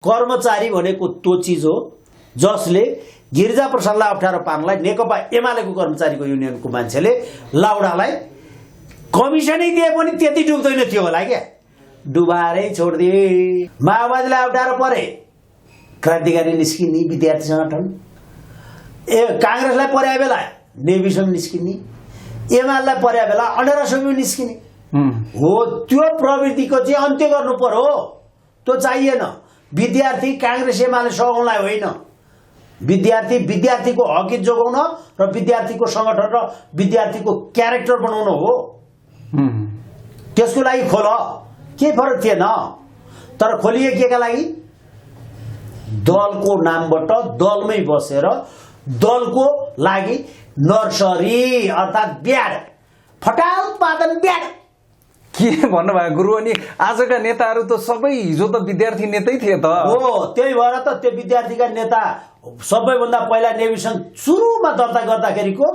कर्मचारी भनेको त्यो चीज हो जसले गिरिजा प्रसादलाई अप्ठ्यारो पार्नलाई नेकपा एमालेको कर्मचारीको युनियनको मान्छेले लाउडालाई कमिसनै दिए पनि त्यति डुब्दैन थियो होला क्या, डुबारै छोडिदिए। माओवादीलाई अप्ठ्यारो परे क्रान्तिकारी निस्किने विद्यार्थी संगठन, कांग्रेसलाई पर्या बेला नेविसन निस्किने, एमालेलाई पर्या बेला अन्डर असोसिएसन निस्किने हो। त्यो प्रवृत्तिको चाहिँ अन्त्य गर्नु पर्यो, त्यो चाहिएन। विद्यार्थी कांग्रेस एमाले सघाउनलाई होइन, विद्यार्थीको हक जोगाउन र विद्यार्थीको संगठन र विद्यार्थीको क्यारेक्टर बनाउन हो। त्यसको लागि खोल, के फरक थिएन। तर खोलिए केका लागि? दलको नामबाट दलमै बसेर दलको लागि नर्सरी अर्थात् ब्याड, फटाहा उत्पादन ब्याड के भन्नुभयो गुरु? अनि आजका नेताहरू त सबै हिजो त विद्यार्थी नेतै थिए त हो। त्यही भएर त त्यो विद्यार्थीका नेता सबैभन्दा पहिला नेविसन सुरुमा दर्ता गर्दाखेरिको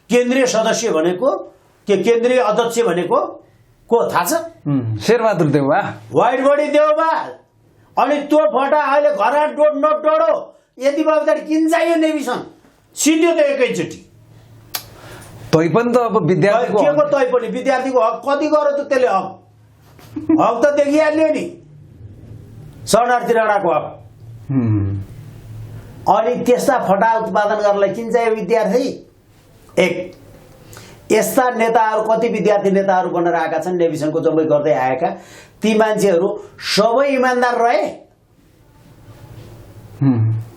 केन्द्रीय सदस्य भनेको के केन्द्रीय अध्यक्ष भनेको को थाहा छ? Sher Bahadur Deuba, white buddy Deuba. अनि त्यो फटा अहिले घर नडोडो यति बाबुदारी किन चाहियो नेविसन? सिद्धियो त एकैचोटि। तै पनि त अब विद्यार्थीको के को तै पनि विद्यार्थीको हक कति गर्यो त त्यसले? हक त देखिहाल्यो नि, शरणार्थी राणाको हक। अनि त्यस्ता फटा उत्पादन गर्नलाई किन चाहियो विद्यार्थी? एक यस्ता नेताहरू कति विद्यार्थी नेताहरू बनेर आएका छन् नेविसनको जम्मै गर्दै आएका, ती मान्छेहरू सबै इमानदार रहे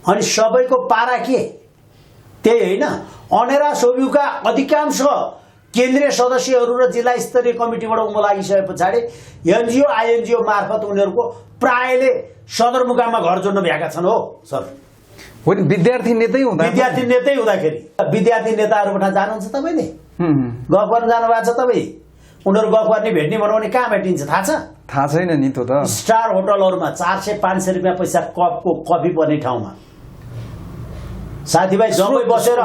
अनि सबैको पारा के त्यही होइन? अनेरा सोब्युका अधिकांश केन्द्रीय सदस्यहरू र जिल्ला स्तरीय कमिटीबाट उँभो लागिसके पछाडि एनजिओ आइएनजिओ मार्फत उनीहरूको प्रायले सदरमुकाममा घर जोड्न भएका छन्। हो सर, विद्यार्थी नेतै हुँदाखेरि विद्यार्थी नेताहरूबाट जानुहुन्छ तपाईँले? गफ गर्न जानु भएको छ तपाईँ? उनीहरू गफ गर्ने भेट्ने बनाउने कहाँ भेटिन्छ थाहा छ? थाहा छैन नि त। स्टार होटलहरूमा 400-500 रुपियाँ पैसा कपको कफी पर्ने ठाउँमा साथीभाइ जम्मै बसेर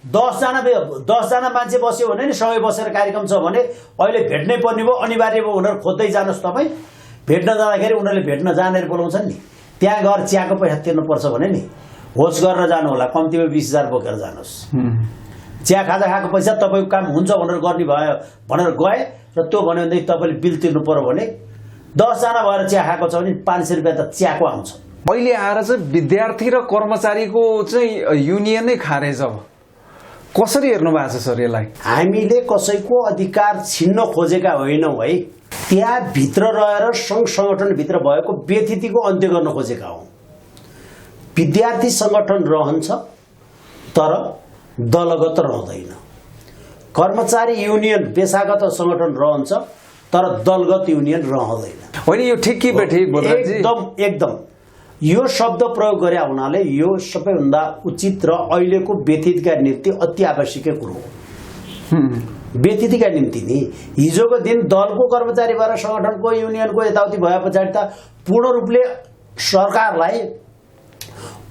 10जना मान्छे बस्यो भने नि सँगै बसेर कार्यक्रम छ भने अहिले भेट्नै पर्ने भयो, अनिवार्य भयो। उनीहरू खोज्दै जानुहोस् तपाईँ। भेट्न जाँदाखेरि उनीहरूले भेट्न जानेर बोलाउँछन् नि, त्यहाँ गएर चियाको पैसा तिर्नुपर्छ भने नि होस गरेर जानु होला, कम्तीमा 20,000 बोकेर जानुहोस्। चिया खाजा खाएको पैसा तपाईँको काम हुन्छ भनेर गर्ने भयो भनेर गए र त्यो भन्यो भनेदेखि तपाईँले बिल तिर्नु पर्यो भने 10जना भएर चिया खाएको छ भने 500 रुपियाँ त चियाको आउँछ। अहिले आएर चाहिँ विद्यार्थी र कर्मचारीको चाहिँ युनियनै खारेज। अब कसरी हेर्नु भएको छ सर यसलाई? हामीले कसैको अधिकार छिन्न खोजेका होइनौँ है, त्यहाँ भित्र रहेर सङ्घ सङ्गठनभित्र भएको व्यथितिको अन्त्य गर्न खोजेका हौँ। विद्यार्थी सङ्गठन रहन्छ तर दलगत रहँदैन, कर्मचारी युनियन पेसागत सङ्गठन रहन्छ तर दलगत युनियन रहँदैन। होइन, यो ठिक कि बेठिक? एकदम यो शब्द प्रयोग गरे हुनाले यो सबैभन्दा उचित र अहिलेको व्यथितिका निम्ति अति आवश्यक कुरो हो। व्यथितिका निम्ति नि हिजोको दिन दलको कर्मचारी भएर सङ्गठनको युनियनको यताउति भए पछाडि त पूर्ण रूपले सरकारलाई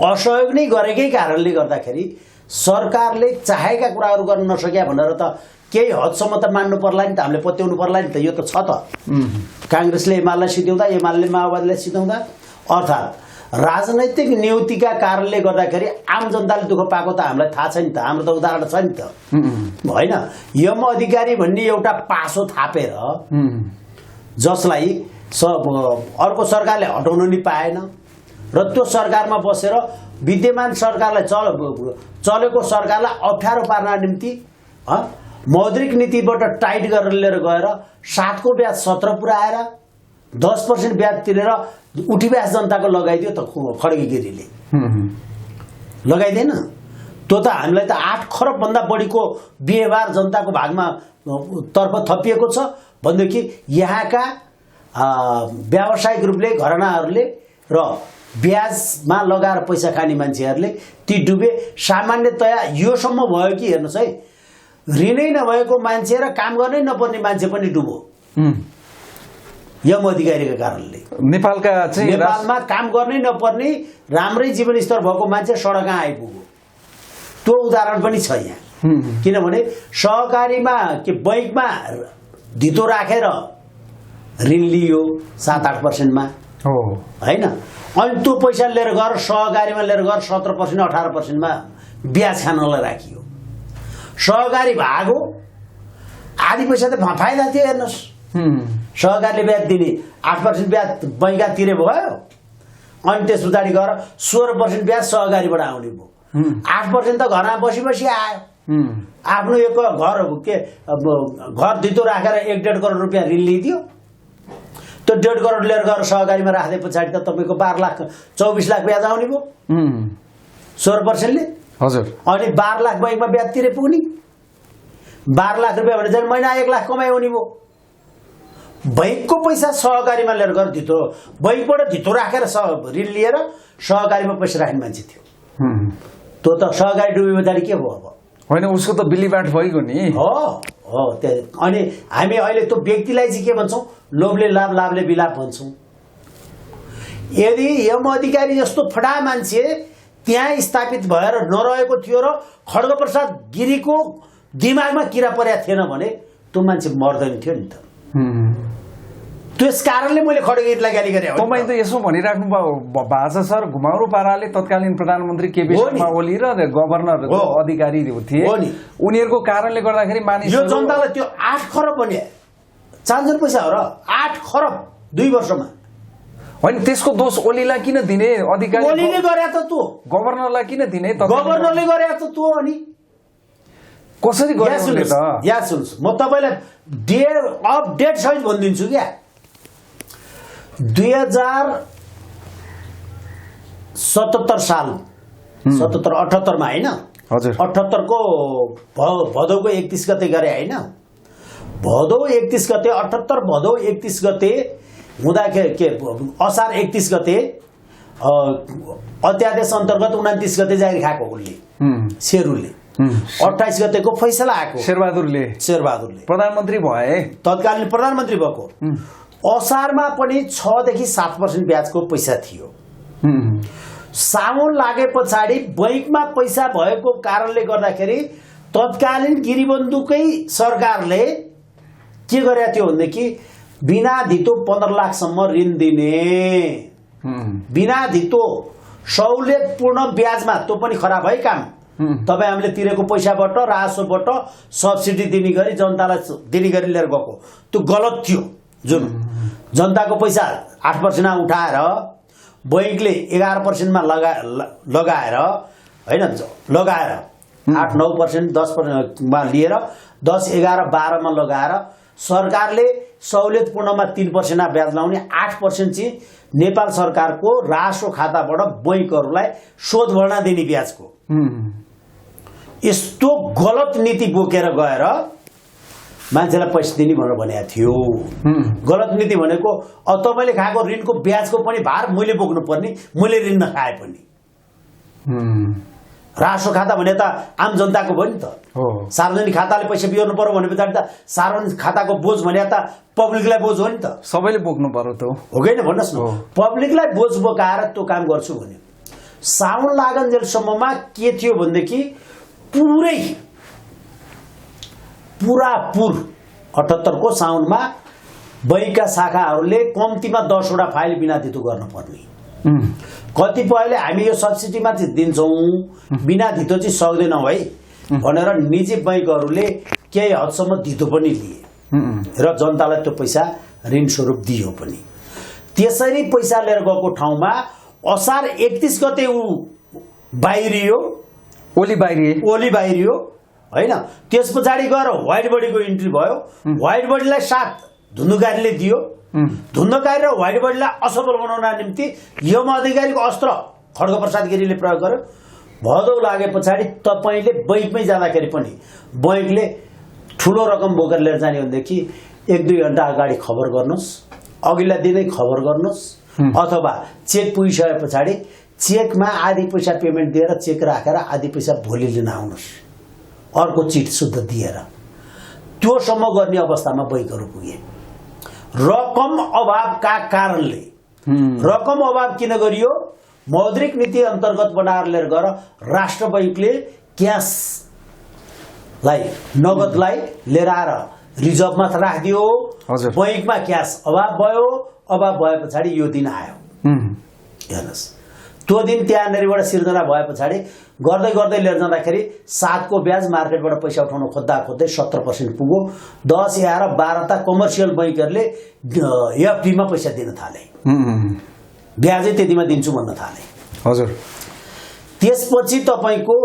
असहयोग नै गरेकै कारणले गर्दाखेरि सरकारले चाहेका कुराहरू गर्न नसक्या भनेर त केही हदसम्म त मान्नु पर्ला नि त, हामीले पत्याउनु पर्ला नि त। यो त छ त, काङ्ग्रेसले एमालेलाई सिध्याउँदा, एमाले माओवादीलाई सिध्याउँदा, अर्थात् राजनैतिक नियुक्तिका कारणले गर्दाखेरि आम जनताले दुःख पाएको त हामीलाई थाहा छ नि त, हाम्रो त उदाहरण छ नि त होइन? यम अधिकारी भन्ने एउटा पासो थापेर जसलाई अर्को सरकारले हटाउन नि पाएन र त्यो सरकारमा बसेर विद्यमान सरकारलाई चलेको सरकारलाई अप्ठ्यारो पार्न निम्ति मौद्रिक नीतिबाट टाइट गरेर लिएर गएर 7 को ब्याज 17 पुऱ्याएर 10% ब्याज तिरेर उठी ब्याज जनताको लगाइदियो त खड्गेगिरीले लगाइदिएन? त्यो त हामीलाई त 8 खरब भन्दा बढीको व्यवहार जनताको भागमा तर्फ थपिएको छ भनेदेखि यहाँका व्यावसायिक रूपले घरानाहरूले र ब्याजमा लगाएर पैसा खाने मान्छेहरूले ती डुबे। सामान्यतया योसम्म भयो कि हेर्नुहोस् है, ऋणै नभएको मान्छे र काम गर्नै नपर्ने मान्छे पनि डुबो यम अधिकारीका कारणले। नेपालमा काम गर्नै नपर्ने राम्रै जीवनस्तर भएको मान्छे सडकमा आइपुग्यो, त्यो उदाहरण पनि छ यहाँ। किनभने सहकारीमा के बैंकमा धितो राखेर ऋण लियो 7-8% मा, हो होइन। अनि त्यो पैसा लिएर गएर सहकारीमा लिएर गएर 17% 18%मा ब्याज खानलाई राखियो। सहकारी भागो आधी पैसा त फाइदा थियो। हेर्नुहोस्, सहकारीले ब्याज दिने 8% ब्याज बैंकका तिरे भयो। अनि त्यस पछाडि गएर 16% ब्याज सहकारीबाट आउने भयो। 8% त घरमा बसी बसी आयो। आफ्नो एक घर घर धितो राखेर 1.5 करोड रुपियाँ ऋण लिइदियो। त्यो 1.5 करोड लिएर गएर सहकारीमा राख्दै पछाडि त तपाईँको 12 लाख 24 लाख ब्याज आउने भयो 16%ले। हजुर। अनि 12 लाख बैंकमा ब्याज तिरे पुग्ने। 12 लाख रुपियाँ भने चाहिँ महिना 1 लाख कमाइ हुने भयो। बैंकको पैसा सहकारीमा लिएर गएर धितो, बैंकबाट धितो राखेर ऋण लिएर सहकारीमा पैसा राख्ने मान्छे थियो। त्यो त सहकारी डुबे पछाडि के भयो? अब होइन, उसको त बिलीबाट भइगयो नि। हो हो। अनि हामी अहिले त्यो व्यक्तिलाई चाहिँ के भन्छौँ? लोभले लाभ, लाभले विलाप भन्छौँ। यदि यम अधिकारी जस्तो फटा मान्छे त्यहाँ स्थापित भएर नरहेको थियो र खड्गप्रसाद गिरीको दिमागमा किरा परेको थिएन भने त्यो मान्छे मर्दैन थियो नि त। त्यस कारणले मैले खड्गगिरीलाई गाली गरेँ। तपाईँ त यसो भनिराख्नु भएको छ सर, घुमाउरो पाराले तत्कालीन प्रधानमन्त्री केपी शर्मा ओली र गभर्नर अधिकारी थिए, उनीहरूको कारणले गर्दाखेरि मानिस यो जनतालाई त्यो 8 खरब भने चान्जर पैसा हो र 8 खरब 2 वर्षमा। होइन, त्यसको दोष ओलीलाई किन दिने? अधिकारी ओलीले गरे त त्यो गभर्नरलाई किन दिने? गभर्नरले गरे त त्यो। अनि कसरी गरे उनले त? या सुन्नुहोस्, म तपाईँलाई डेट सहित भनिदिन्छु क्या। 2077 साल 78 मा होइन, हजुर, 78 को भदौको 31 गते गरे होइन। भदौ 31 गते 78 भदौ 31 गते हुँदा के असार 31 गते अध्यादेश अन्तर्गत 29 गते जागिर खाएको उसले, शेरुले। 28 गतेको फैसला आएको शेरबहादुरले प्रधानमन्त्री भए, तत्कालीन प्रधानमन्त्री भएको। असारमा पनि 6 देखि 7% ब्याजको पैसा थियो। साउन लागे पछाडि बैंकमा पैसा भएको कारणले गर्दाखेरि तत्कालीन गिरिबन्धुकै सरकारले के गरेको थियो भनेदेखि बिना धितो 15 लाखसम्म ऋण दिने। बिना धितो सहुलियतपूर्ण ब्याजमा, त्यो पनि खराब है काम। तपाईँ हामीले तिरेको पैसाबाट राजस्वबाट सब्सिडी दिने गरी जनतालाई दिने गरी लिएर गएको, त्यो गलत थियो। जुन जनताको पैसा 8% उठाएर बैंकले 11% लगाएर होइन, लगाएर 8-9% 10%मा लिएर 10, 11, 12 मा लगाएर सरकारले सहुलियतपूर्णमा 3% ब्याज लाउने, 8% चाहिँ नेपाल सरकारको राजस्व खाताबाट बैंकहरूलाई शोध भर्ना दिने ब्याजको। यस्तो गलत नीति बोकेर गएर मान्छेलाई पैसा दिने भनेर भनेको थियो। गलत नीति भनेको अब तपाईँले खाएको ऋणको ब्याजको पनि भार मैले बोक्नु पर्ने, मैले ऋण नखाए पनि। राजस्व खाता भने त आम जनताको भयो नि त। सार्वजनिक खाताले पैसा बिहोर्नु पर्यो भने पछाडि त सार्वजनिक खाताको बोझ भने त पब्लिकलाई बोझ हो नि त, सबैले बोक्नु पर्यो त, हो कि होइन? भन्नुहोस् न, पब्लिकलाई बोझ बोकाएर त्यो काम गर्छु भने साउन लागन्जेलसम्ममा के थियो भनेदेखि पुरापुर 78 को साउनमा बैंकका शाखाहरूले कम्तीमा 10 वटा फाइल बिना धितो गर्नुपर्ने। कतिपयले हामी यो सब्सिडीमा चाहिँ दिन्छौँ, बिना धितो चाहिँ सक्दैनौँ है भनेर निजी बैंकहरूले केही हदसम्म धितो पनि लिए र जनतालाई त्यो पैसा ऋण स्वरूप दियो पनि। त्यसरी पैसा लिएर गएको ठाउँमा असार 31 गते ऊ बाहिरियो, ओली बाहिरियो होइन। त्यस पछाडि गएर व्हाइट बडीको इन्ट्री भयो। व्हाइट बडीलाई साथ धुन्धुकारीले दियो। धुन्धुकारी र व्हाइट बडीलाई असफल बनाउन निम्ति यम अधिकारीको अस्त्र खड्गप्रसाद गिरीले प्रयोग गर्यो। भदौ लागे पछाडि तपाईँले बैंकमै जाँदाखेरि पनि बैंकले ठुलो रकम बोकेर लिएर जाने भनेदेखि 1-2 घण्टा अगाडि खबर गर्नुहोस्, अघिल्ला दिनै खबर गर्नुहोस्, अथवा चेक पुगिसके पछाडि चेकमा आधी पैसा पेमेन्ट दिएर चेक राखेर आधी पैसा भोलि लिन आउनुहोस्, अर्को चिट शुद्ध दिएर। त्योसम्म गर्ने अवस्थामा बैंकहरू पुगे। रकम अभावका कारणले, रकम अभाव किन गरियो? मौद्रिक नीति अन्तर्गत बनाएर लिएर गएर राष्ट्र बैंकले क्यासलाई, नगदलाई लिएर आएर रिजर्भमा राखिदियो। बैंकमा क्यास अभाव भयो, अभाव भए पछाडि यो दिन आयो। हेर्नुहोस्, त्यो दिन त्यहाँनिरबाट सिर्जना भए पछाडि गर्दै गर्दै लिएर जाँदाखेरि 7 को ब्याज मार्केटबाट पैसा उठाउन खोज्दा खोज्दै 70% पुग्यो। 10 आएर 12 ता कमर्सियल बैंकहरूले एफडीमा पैसा दिन थाले, ब्याजै त्यतिमा दिन्छु भन्न थाले। हजुर, त्यसपछि तपाईको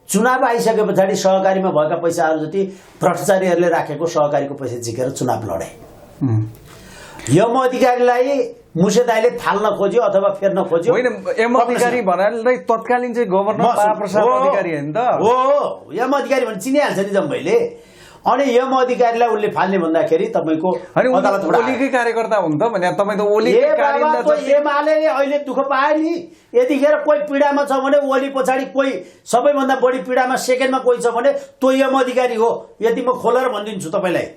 चुनाव आइसके पछाडि सहकारीमा भएका पैसाहरू जति भ्रष्टाचारीहरूले राखेको सहकारीको पैसा झिकेर चुनाव लडे। यम अधिकारीलाई मुसेदाईले फाल्न खोज्यो अथवा फेर्न खोज्यो। होइन, यम अधिकारी भन्नाले तत्कालीन चाहिँ गभर्नर महाप्रसाद अधिकारी हैन त? हो, यम अधिकारी भने चिनिहाल्छ नि जम्मैले। अनि यम अधिकारीलाई उनले फाल्ने भन्दाखेरि तपाईको अदालतबाट ओलीकै कार्यकर्ता हुन् त भने तपाई त ओलीकै कार्यकर्ता त। एमाले अहिले दुःख पाए नि, यतिखेर कोही पीडामा छ भने ओली पछाडि कोही सबैभन्दा बढी पीडामा सेकेन्डमा कोही छ भने त्यो यम अधिकारी हो। यति म खोलेर भनिदिन्छु तपाईलाई,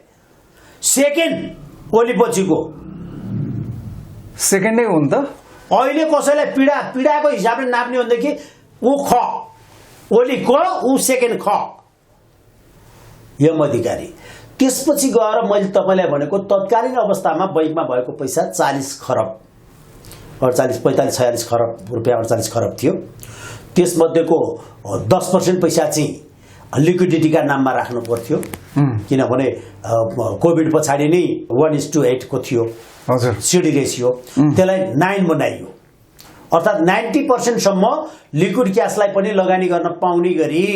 सेकेन्ड ओली पछिको सेकेन्डै हो नि त। अहिले कसैलाई पीडाको हिसाबले नाप्ने हो भनेदेखि ऊ ख, ओली क, ऊ सेकेन्ड ख, यम अधिकारी। त्यसपछि गएर मैले तपाईलाई भनेको तत्कालीन अवस्थामा बैंकमा भएको पैसा 40 खरब 48 45 46 खरब रुपियाँ 48 खरब थियो। त्यसमध्येको 10% पैसा चाहिँ लिक्विडिटीका नाममा राख्नु पर्थ्यो, किनभने कोभिड पछाडि नै 1:8 को थियो सिडी रेसियो। त्यसलाई 9 बनाइयो, अर्थात् 90% सम्म लिक्विड क्यासलाई पनि लगानी गर्न पाउने गरी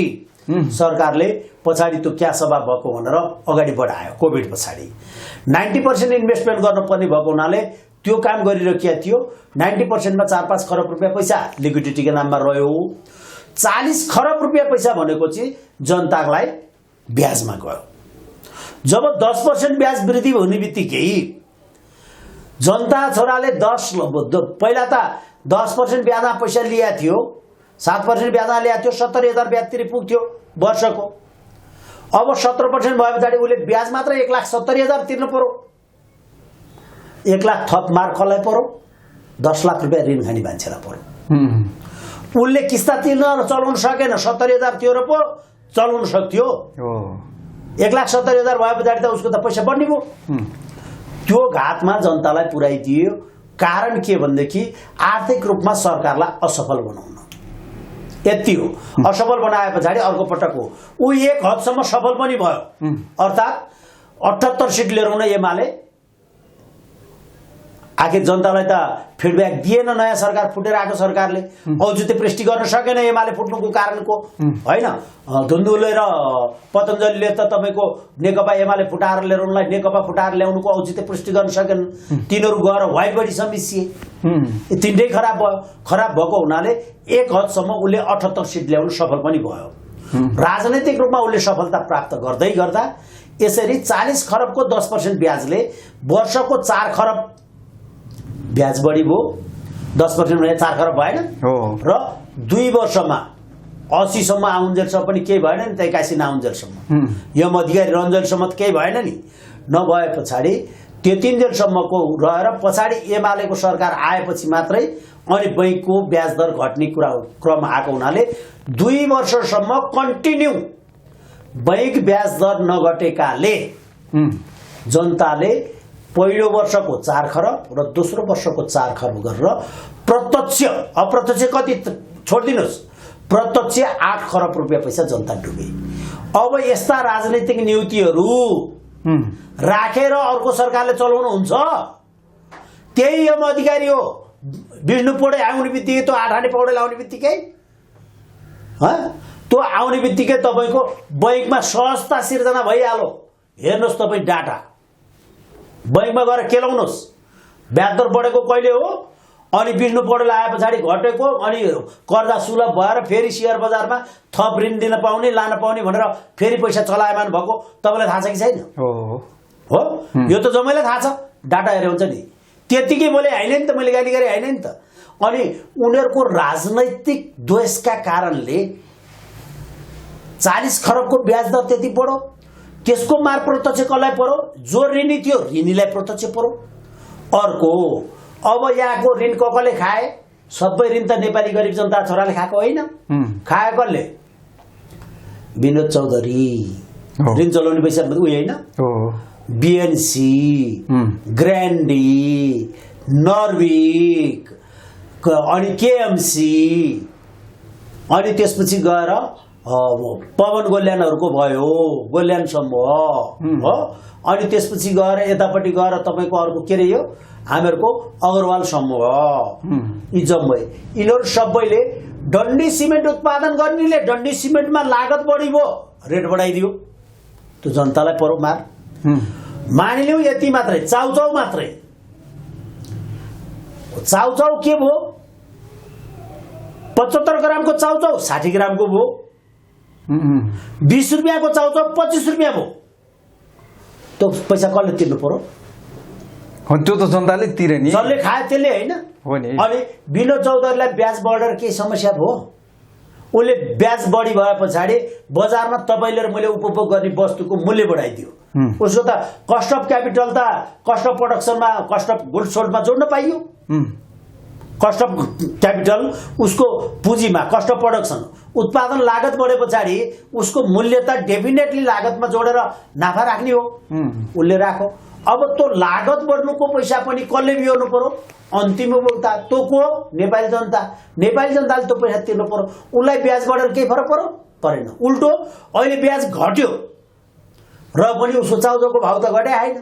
सरकारले पछाडि त्यो क्यास अभाव भएको भनेर अगाडि बढायो। कोभिड पछाडि 90% इन्भेस्टमेन्ट गर्नुपर्ने भएको हुनाले त्यो काम गरिरहेको थियो। 90% मा 4-5 खरब रुपियाँ पैसा लिक्विडिटीको नाममा रह्यो। 40 खरब रुपियाँ पैसा भनेको चाहिँ जनतालाई ब्याजमा गयो। जब 10% ब्याज वृद्धि हुने बित्तिकै जनता छोराले पहिला त 10% ब्याजमा पैसा लिया थियो, 7% ब्याजमा लिया थियो, 70,000 ब्याज तिरी पुग्थ्यो वर्षको। अब 17% भए पछाडि उसले ब्याज मात्र 1,70,000 तिर्नु पर्यो। 1 लाख थप मार कसलाई पर्यो? 10 लाख रुपियाँ ऋण खाने मान्छेलाई पर्यो। उसले किस्ता तिर्न चलाउन सकेन, 70,000 थियो र पो चलाउन सक्थ्यो। 1,70,000 भए पछाडि त उसको त पैसा बढ्ने भयो। त्यो घातमा जनतालाई पुर्याइदियो। कारण के भनेदेखि आर्थिक रूपमा सरकारलाई असफल बनाउन, यति हो। असफल बनाए पछाडि अर्को पटक हो ऊ एक हदसम्म सफल पनि भयो। अर्थात् 78 सिट लिएर आउन एमाले आखिर जनतालाई त फिडब्याक दिएन। नयाँ सरकार फुटेर आएको सरकारले औचित्य पुष्टि गर्न सकेन एमाले फुट्नुको कारणको, होइन? धुन्दुले र पतञ्जलिले त तपाईको नेकपा एमाले फुटाएर लिएर उनलाई नेकपा फुटाएर ल्याउनुको औचित्य पुष्टि गर्न सकेन। तिनीहरू गएर व्हाइट बडी समिसिए, तिनटै खराब भयो। खराब भएको हुनाले एक हदसम्म उसले 78 सिट ल्याउन सफल पनि भयो। राजनैतिक रूपमा उसले सफलता प्राप्त गर्दै गर्दा यसरी 40 खरबको 10% ब्याजले वर्षको 4 खरब ब्याज बढी भयो। 10% भने 4 खरब भएन र 2 वर्षमा 80 सम्म आउन्जेलसम्म पनि केही भएन नि त। 81 आउन्जेलसम्म यम अधिकारी रञ्जनसम्म केही भएन नि। नभए पछाडि त्यतिन्जेलसम्मको रहेर पछाडि एमालेको सरकार आएपछि मात्रै अनि बैंकको ब्याज दर घट्ने क्रम आएको हुनाले 2 वर्षसम्म कन्टिन्यू बैंक ब्याज दर नघटेकाले जनताले पहिलो वर्षको 4 खरब र दोस्रो वर्षको 4 खरब गरेर प्रत्यक्ष अप्रत्यक्ष कति छोड्दिनुस्, प्रत्यक्ष 8 खरब रुपियाँ पैसा जनता डुबे। अब यस्ता राजनीतिक नीतिहरू राखेर अर्को सरकारले चलाउनु हुन्छ? त्यही यम अधिकारी हो। विष्णु पौडेल आउने बित्तिकै त्यो 8 आने पौडेल आउने बित्तिकै त्यो आउने बित्तिकै तपाईको बैंकमा सहजता सिर्जना भइहाल्यो। हेर्नुहोस् तपाई डाटा बैंकमा गएर केलाउनुहोस् ब्याज दर बढेको कहिले हो, अनि विष्णु पौडेल आए पछाडि घटेको, अनि कर्जा सुलभ भएर फेरि शेयर बजारमा थप ऋण दिन पाउने लान पाउने भनेर फेरि पैसा चलायमान भएको तपाईलाई थाहा छ कि छैन? हो, यो त जम्मैलाई थाहा छ। डाटा हेरे हुन्छ नि। त्यतिकै मैले हैन नि त, मैले गाली गरे हैन नि त। अनि उनीहरुको राजनैतिक द्वेषका कारणले 40 खरबको ब्याज दर त्यति बढो। त्यसको मार प्रत्यक्ष कसलाई पर्यो? जो ऋणी थियो ऋणीलाई प्रत्यक्ष पर्यो। अर्को अब यहाँको ऋण कसले खाए? सबै ऋण त नेपाली गरिब जनता छोराले खाएको होइन। खाए कसले? विनोद चौधरी ऋण चलाउने पैसा उ हैन, बिएनसी, ग्रान्डी, नर्विक अनि केएमसी अनि त्यसपछि गएर पवन गोल्यानहरूको भयो गोल्यान समूह हो अनि त्यसपछि गएर यतापट्टि गएर तपाईँको अर्को के अरे यो हामीहरूको अग्रवाल समूह यी जम्मै यिनीहरू सबैले डन्डी सिमेन्ट उत्पादन गर्नेले डन्डी सिमेन्टमा लागत बढी भयो रेट बढाइदियो त्यो जनतालाई परो मार मानिलिउँ यति मात्रै चाउचाउ मात्रै चाउचाउ के भयो 75 ग्रामको चाउचाउ 60 ग्रामको भयो 20 रुपियाँको चाउचाउ 25 रुपियाँ भयो त्यो पैसा कसले तिर्नु पर्यो त्यो त जनताले तिरे नि जसले खायो त्यसले होइन हो नि अनि विनोद चौधरीलाई ब्याज बढेर केही समस्या भयो उसले ब्याज बढी भए पछाडि बजारमा तपाईँले र मैले उपभोग गर्ने वस्तुको मूल्य बढाइदियो उसको त कस्ट अफ क्यापिटल त कस्ट अफ प्रोडक्सनमा कस्ट अफ गुड सोल्डमा जोड्न पाइयो कस्ट अफ क्यापिटल उसको पुँजीमा कस्ट अफ प्रोडक्सन उत्पादन लागत बढे पछाडि उसको मूल्य त डेफिनेटली लागतमा जोडेर नाफा राख्ने हो उसले राखो अब त्यो लागत बढ्नुको पैसा पनि कसले बिहोर्नु पर्यो अन्तिम उपभोक्ता त्यो को नेपाली जनताले त्यो पैसा तिर्नु पर्यो उसलाई ब्याज बढेर केही फरक पर्यो परेन उल्टो अहिले ब्याज घट्यो र पनि उसको चाउचाउको भाउ त घटे आएन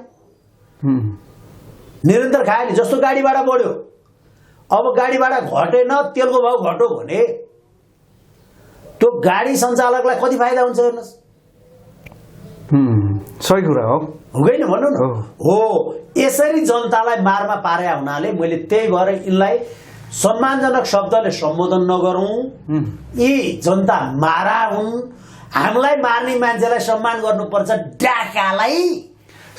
निरन्तर खायो नि जस्तो गाडी भाडा बढ्यो अब गाडी भाडा घटेन तेलको भाउ घट्यो भने त्यो गाडी सञ्चालकलाई कति फाइदा हुन्छ हेर्नुहोस् सही कुरा हो हुँदैन भन्नु न हो यसरी जनतालाई मारमा पारे हुनाले मैले त्यही भएर यिनलाई सम्मानजनक शब्दले सम्बोधन नगरौं यी जनता मारा हुन् हामीलाई मार्ने मान्छेलाई सम्मान गर्नुपर्छ डाकालाई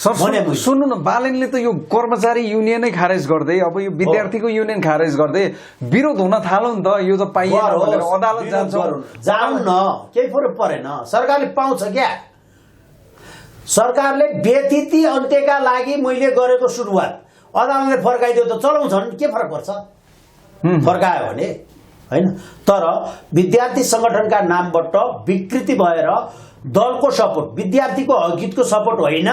सुन्नु न बालनले त यो कर्मचारी युनियनै खारेज गर्दै अब यो विद्यार्थीको युनियन खारेज गर्दै विरोध हुन थाल्यो नि त यो त पाइएन भनेर अदालत जाउँ न केही फरक परेन सरकारले पाउँछ क्या सरकारले व्यतिथि अन्त्यका लागि मैले गरेको सुरुवात अदालतले फर्काइदियो त चलाउँछन् के फरक पर्छ फर्कायो भने हैन तर विद्यार्थी संगठनका नामबाट विकृति भएर दलको सपोर्ट विद्यार्थीको हितको सपोर्ट होइन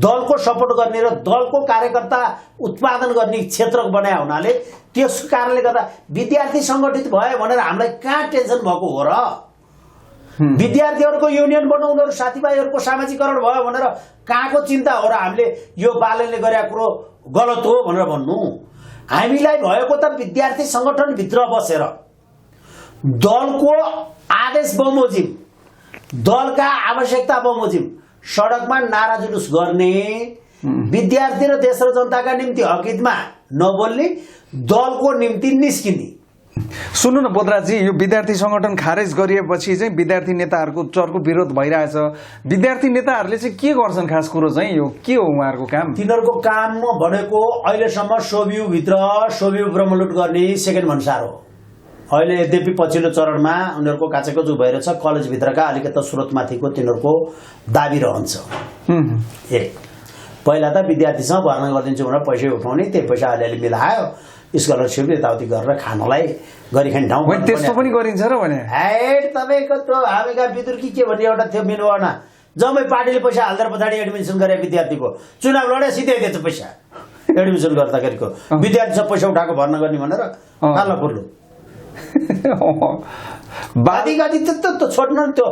दलको सपोर्ट गर्ने र दलको कार्यकर्ता उत्पादन गर्ने क्षेत्र बनाए हुनाले त्यस कारणले गर्दा विद्यार्थी संगठित भयो भनेर हामीलाई कहाँ टेन्सन भएको हो र विद्यार्थीहरूको युनियन बन्नु उनीहरू साथीभाइहरूको सामाजिकरण भयो भनेर कहाँको चिन्ता हो र हामीले यो बालनले गरेको कुरो गलत हो भनेर भन्नु हामीलाई भएको त विद्यार्थी संगठन भित्र बसेर दलको आदेश बमोजिम दलका आवश्यकता बमोजिम सडकमा नारा जुलुस गर्ने विद्यार्थी र देश र जनताका निम्ति हकितमा नबोल्ने दलको निम्ति निस्किने सुन्नु न बोधराजी यो विद्यार्थी संगठन खारेज गरिएपछि चाहिँ विद्यार्थी नेताहरूको चर्को विरोध भइरहेछ विद्यार्थी नेताहरूले चाहिँ के गर्छन् खास कुरो चाहिँ यो के हो उहाँहरूको काम तिनीहरूको काम भनेको अहिलेसम्म सोभियु भित्र सोभियु ब्रह्मलुट गर्ने सेकेन्ड भन्सार हो अहिले यद्यपि पछिल्लो चरणमा उनीहरूको काचेको जो भइरहेछ कलेज भित्रका अलिकति स्रोतमाथिको तिनीहरूको दाबी रहन्छ एक पहिला त विद्यार्थीसँग भर्ना गरिदिन्छु भनेर पैसा उठाउने त्यही पैसा अलिअलि मिलायो स्कलरसिप यताउति गरेर खानलाई गरिखाने ठाउँ त्यस्तो पनि गरिन्छ र भने हेड तपाईँको त्यो हामीका विदुर्की के भन्ने एउटा थियो मिनुवाना जम्मै पार्टीले पैसा हाल्दा पछाडि एडमिसन गरे विद्यार्थीको चुनाव लडे सिधै दिएछ पैसा एडमिसन गर्दाखेरिको विद्यार्थीसँग पैसा उठाएको भर्ना गर्ने भनेर कालो फुर्लु बादी गति त छोड्नु त्यो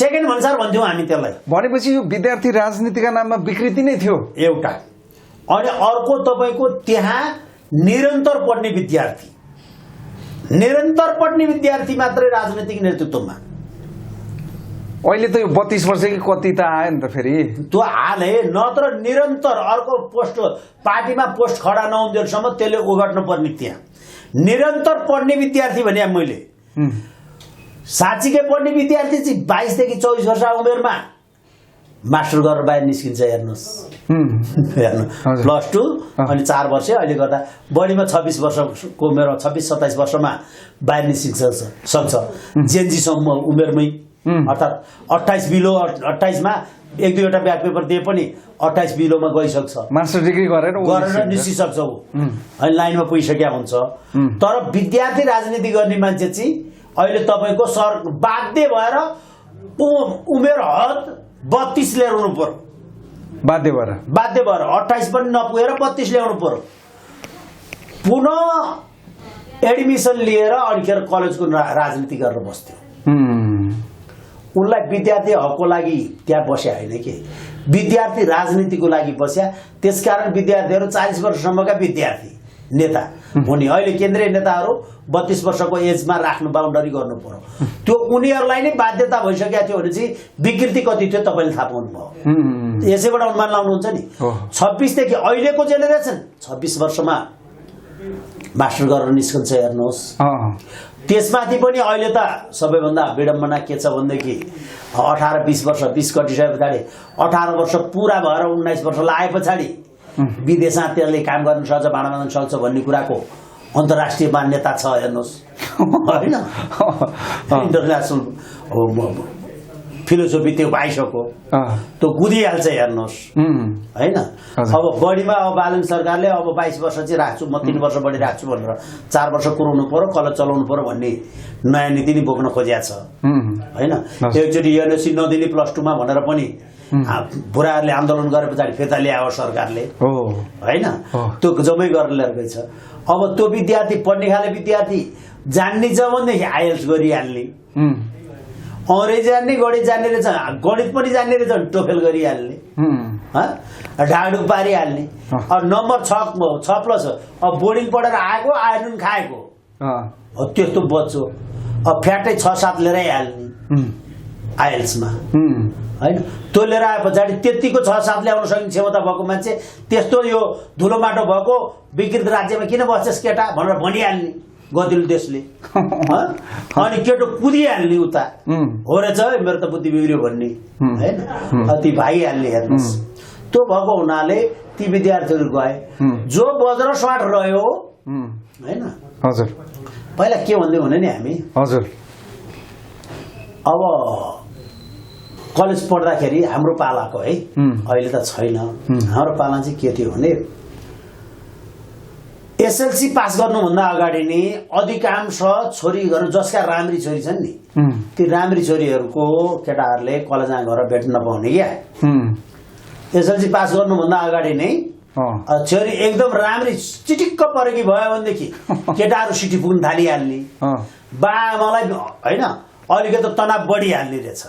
सेकेन्ड भन्सार भन्थ्यौँ हामी त्यसलाई भनेपछि यो विद्यार्थी राजनीतिका नाममा विकृति नै थियो एउटा अनि अर्को तपाईँको त्यहाँ निरन्तर पढ्ने विद्यार्थी मात्रै राजनीतिक नेतृत्वमा अहिले त यो 32 वर्ष कि कति त आयो नि त फेरि त्यो हाले नत्र निरन्तर अर्को पोस्ट पार्टीमा पोस्ट खडा नहुन्जेलसम्म त्यसले ओगट्नु पर्ने त्यहाँ निरन्तर पढ्ने विद्यार्थी भने मैले साँच्चीकै पढ्ने विद्यार्थी चाहिँ 22 देखि 24 वर्ष उमेरमा मास्टर गरेर बाहिर निस्किन्छ हेर्नुहोस् हेर्नु +2 अनि 4 वर्ष अहिले गर्दा बढीमा 26 वर्षको उमेर 26-27 वर्षमा बाहिर निस्किन्छ सक्छ जेन्जीसम्म उमेरमै अर्थात् 28 बिलो 28 मा एक दुईवटा ब्याक पेपर दिए पनि 28 बिलोमा गइसक्छ मास्टर डिग्री गरेर निस्किसक्छ अनि लाइनमा पुगिसक्या हुन्छ तर विद्यार्थी राजनीति गर्ने मान्छे चाहिँ अहिले तपाईको सर बाध्य भएर उमेर हद 32 ल्याउनु पर्यो बाध्य भएर 28 पनि नपुगेर 32 ल्याउनु पर्यो पुनः एडमिसन लिएर अनिखेर कलेजको राजनीति गरेर बस्थ्यो। उनलाई विद्यार्थी हकको लागि त्यहाँ बस्या होइन कि विद्यार्थी राजनीतिको लागि बस्या। त्यसकारण विद्यार्थीहरू 40 वर्षसम्मका विद्यार्थी नेता हुने। अहिले केन्द्रीय नेताहरू 32 वर्षको एजमा राख्नु बााउन्डरी गर्नु पर्यो। त्यो उनीहरूलाई नै बाध्यता भइसकेको थियो भने चाहिँ विकृति कति थियो तपाईँले थाहा पाउनुभयो। यसैबाट अनुमान लाउनुहुन्छ नि। 26 देखि अहिलेको जेनेरेसन 26 वर्षमा मास्टर गरेर निस्कन्छ हेर्नुहोस्। त्यसमाथि पनि अहिले त सबैभन्दा विडम्बना के छ भनेदेखि 18-20 वर्ष 20 कटिसके पछाडि 18 वर्ष पुरा भएर 19 वर्ष लाए पछाडि विदेशमा त्यसले काम गर्न सक्छ, भाँडा मान्न सक्छ भन्ने कुराको अन्तर्राष्ट्रिय मान्यता छ हेर्नुहोस् होइन। इन्टरनेसनल फिलोसोफी त्यो पाइसक्यो, त्यो कुदिहाल्छ हेर्नुहोस् होइन। अब बढीमा अब बालन सरकारले अब 22 वर्ष चाहिँ राख्छु म 3 वर्ष बढी राख्छु भनेर 4 वर्ष पुर्याउनु पर्यो, कलेज चलाउनु पर्यो भन्ने नयाँ नीति नै बोक्न खोजिया छ होइन। एकचोटि एनएससी नदिने +2 मा भनेर पनि बुढाहरूले आन्दोलन गरे पछाडि फिर्ता ल्यायो सरकारले होइन। त्यो जम्मै गरेर ल्याएको छ। अब त्यो विद्यार्थी पढ्ने खाले विद्यार्थी जान्ने छ भनेदेखि आइएल्स गरिहाल्ने, अङ्ग्रेजी जान्ने, गणित जान्ने रहेछ, गणित पनि जान्ने रहेछ टोफेल गरिहाल्ने, ढाडुक पारिहाल्ने। अब नम्बर 6+ अब बोर्डिङ पढेर आएको आइरन खाएको त्यस्तो बच्चो अब फ्याटै 6-7 लिएरै हाल्ने आइएल्समा होइन। त्यो लिएर आए पछाडि त्यतिको 6-7 ल्याउन सक्ने क्षमता भएको मान्छे त्यस्तो यो धुलो माटो भएको विकृत राज्यमा किन बस्छस् केटा भनेर भनिहाल्ने गतिलो देशले। अनि केटो कुदिहाल्ने उता हो रहेछ मेरो त बुद्धि बिग्रियो भन्ने होइन, ती भागिहाल्ने हेर्नुहोस्। त्यो भएको हुनाले ती विद्यार्थीहरू गए जो बज्र स्वाट रह्यो होइन। हजुर पहिला के भन्दै भने नि हामी हजुर अब कलेज पढ्दाखेरि हाम्रो पालाको है अहिले त छैन। हाम्रो पाला चाहिँ के थियो भने एसएलसी पास गर्नुभन्दा अगाडि नै अधिकांश छोरीहरू जसका राम्री छोरी छन् नि ती राम्री छोरीहरूको केटाहरूले कलेजमा गएर भेट्न नपाउने क्या। एसएलसी पास गर्नुभन्दा अगाडि नै छोरी एकदम राम्री चिटिक्क परेकी भयो भनेदेखि केटाहरू सिटी पुग्न थालिहाल्ने, बाआमालाई होइन अलिकति तनाव बढिहाल्ने रहेछ।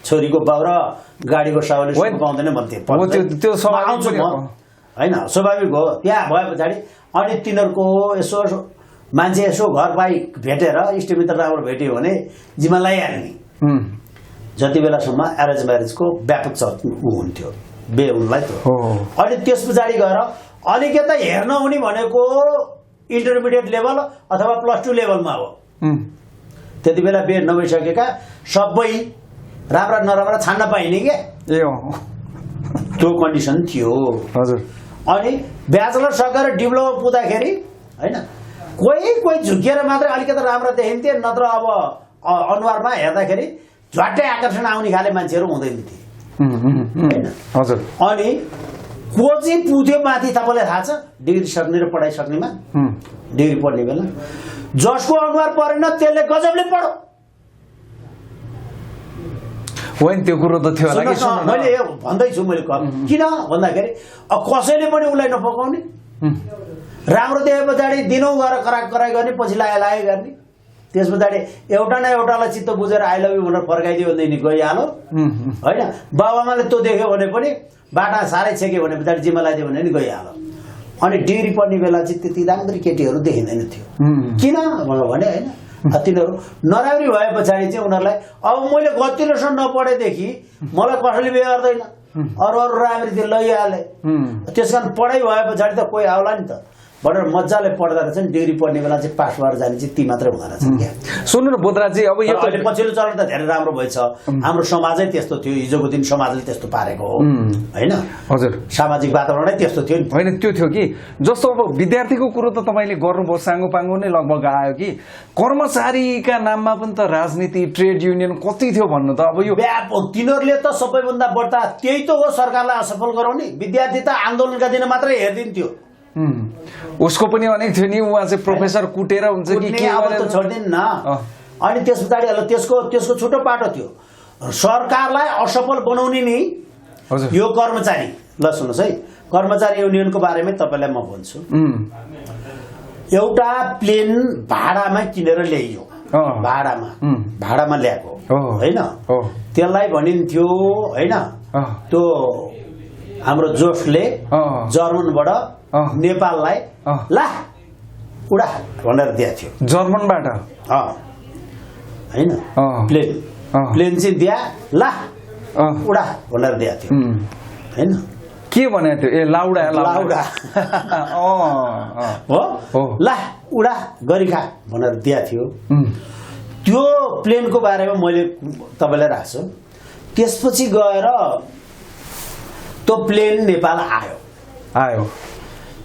छोरीको बाउ र गाडीको साउले पाउँदैन भन्थे होइन, स्वाभाविक हो। त्यहाँ भए पछाडि अनि तिनीहरूको यसो मान्छे यसो घर पाइ भेटेर इष्टमित्र राम्रो भेट्यो भने जिम्मा लगाइहाल्ने। जति बेलासम्म एरेन्ज म्यारेजको व्यापक हुन्थ्यो बे उनलाई त। अनि त्यस पछाडि गएर अलिकति हेर्न हुने भनेको इन्टरमिडिएट लेभल अथवा +2 लेभलमा हो। त्यति बेला बे नभइसकेका सबै राम्रा नराम्रा छान्न पाइने क्या, त्यो कन्डिसन थियो हजुर। अनि ब्याचलर सकेर डिप्लोमा पुग्दाखेरि होइन कोही झुकिएर मात्रै अलिकति राम्रो देखिन्थे, नत्र अब अनुहारमा हेर्दाखेरि झट्टै आकर्षण आउने खाले मान्छेहरू हुँदैन थिए होइन हजुर। अनि को चाहिँ पुग्थ्यो माथि तपाईँलाई थाहा छ डिग्री सक्ने र पढाइ सक्नेमा डिग्री पढ्ने बेला जसको अनुहार परेन त्यसले गजबले पढो होइन। त्यो कुरो त थियो होला कि मैले भन्दैछु मैले किन भन्दाखेरि कसैले पनि उसलाई नपकाउने, राम्रो देखे पछाडि दिनौँ गएर कराई गर्ने, पछि लाए गर्ने, त्यस पछाडि एउटा न एउटालाई चित्त बुझेर आई लभ यू भनेर फर्काइदियो भनेदेखि गइहाल्यो होइन। बाबुआमाले त्यो देख्यो भने पनि बाटा साह्रै छेक्यो भने पछाडि जिम्मा लगाइदियो भने नि गइहाल्यो। अनि डिग्री पढ्ने बेला चाहिँ त्यति राम्ररी केटीहरू देखिँदैन थियो। किन भने होइन तिनीहरू नराम्री भए पछाडि चाहिँ उनीहरूलाई अब मैले गतिलोसँग नपढेदेखि मलाई कसैले बिहे गर्दैन, अरू राम्री लैहाले, त्यस कारण पढाइ भए पछाडि त कोही आउला नि त भनेर मजाले पढ्दा रहेछन्। डिग्री पढ्ने बेला चाहिँ पास भएर जाने चाहिँ ती मात्रै हुँदो रहेछन् क्या। सुन्नु न बोधराजी, अब यो अहिले पछिल्लो चरण त धेरै राम्रो भएछ। हाम्रो समाजै त्यस्तो थियो, हिजोको दिन समाजले त्यस्तो पारेको हो होइन हजुर। सामाजिक वातावरणै त्यस्तो थियो नि होइन। त्यो थियो कि जस्तो अब विद्यार्थीको कुरो त तपाईँले गर्नुभयो, साङ्गोपाङ्गो नै लगभग आयो कि कर्मचारीका नाममा पनि त राजनीति ट्रेड युनियन कति थियो भन्नु त। अब यो व्यापक तिनीहरूले त सबैभन्दा बढ्ता त्यही त हो सरकारलाई असफल गराउने। विद्यार्थी त आन्दोलनका दिन मात्रै हेरिदिन्थ्यो, उसको पनि अनेक थियो नि, उहाँ चाहिँ प्रोफेसर कुटेर हुन्छ कि के गरेर छोड्दिन् न। अनि त्यस पछाडि त्यसको छुटो पाटो थियो सरकारलाई असफल बनाउने नि यो कर्मचारी। ल सुन्नुहोस् है, कर्मचारी युनियनको बारेमा तपाईँलाई म भन्छु। एउटा प्लेन भाडामा किनेर ल्याइयो भाडामा ल्याएको होइन त्यसलाई भनिन्थ्यो होइन त्यो हाम्रो जोसले जर्मनबाट नेपाललाई ला उडा भनेर दिएको थियो जर्मनबाट होइन प्लेन चाहिँ दिया ला उडा भनेर दिएको थियो होइन के भनेको थियो ए लाउडा लाउडा हो ला उडा गरिखा भनेर दिएको थियो त्यो प्लेनको बारेमा मैले तपाईँलाई राख्छु त्यसपछि गएर त्यो प्लेन नेपाल आयो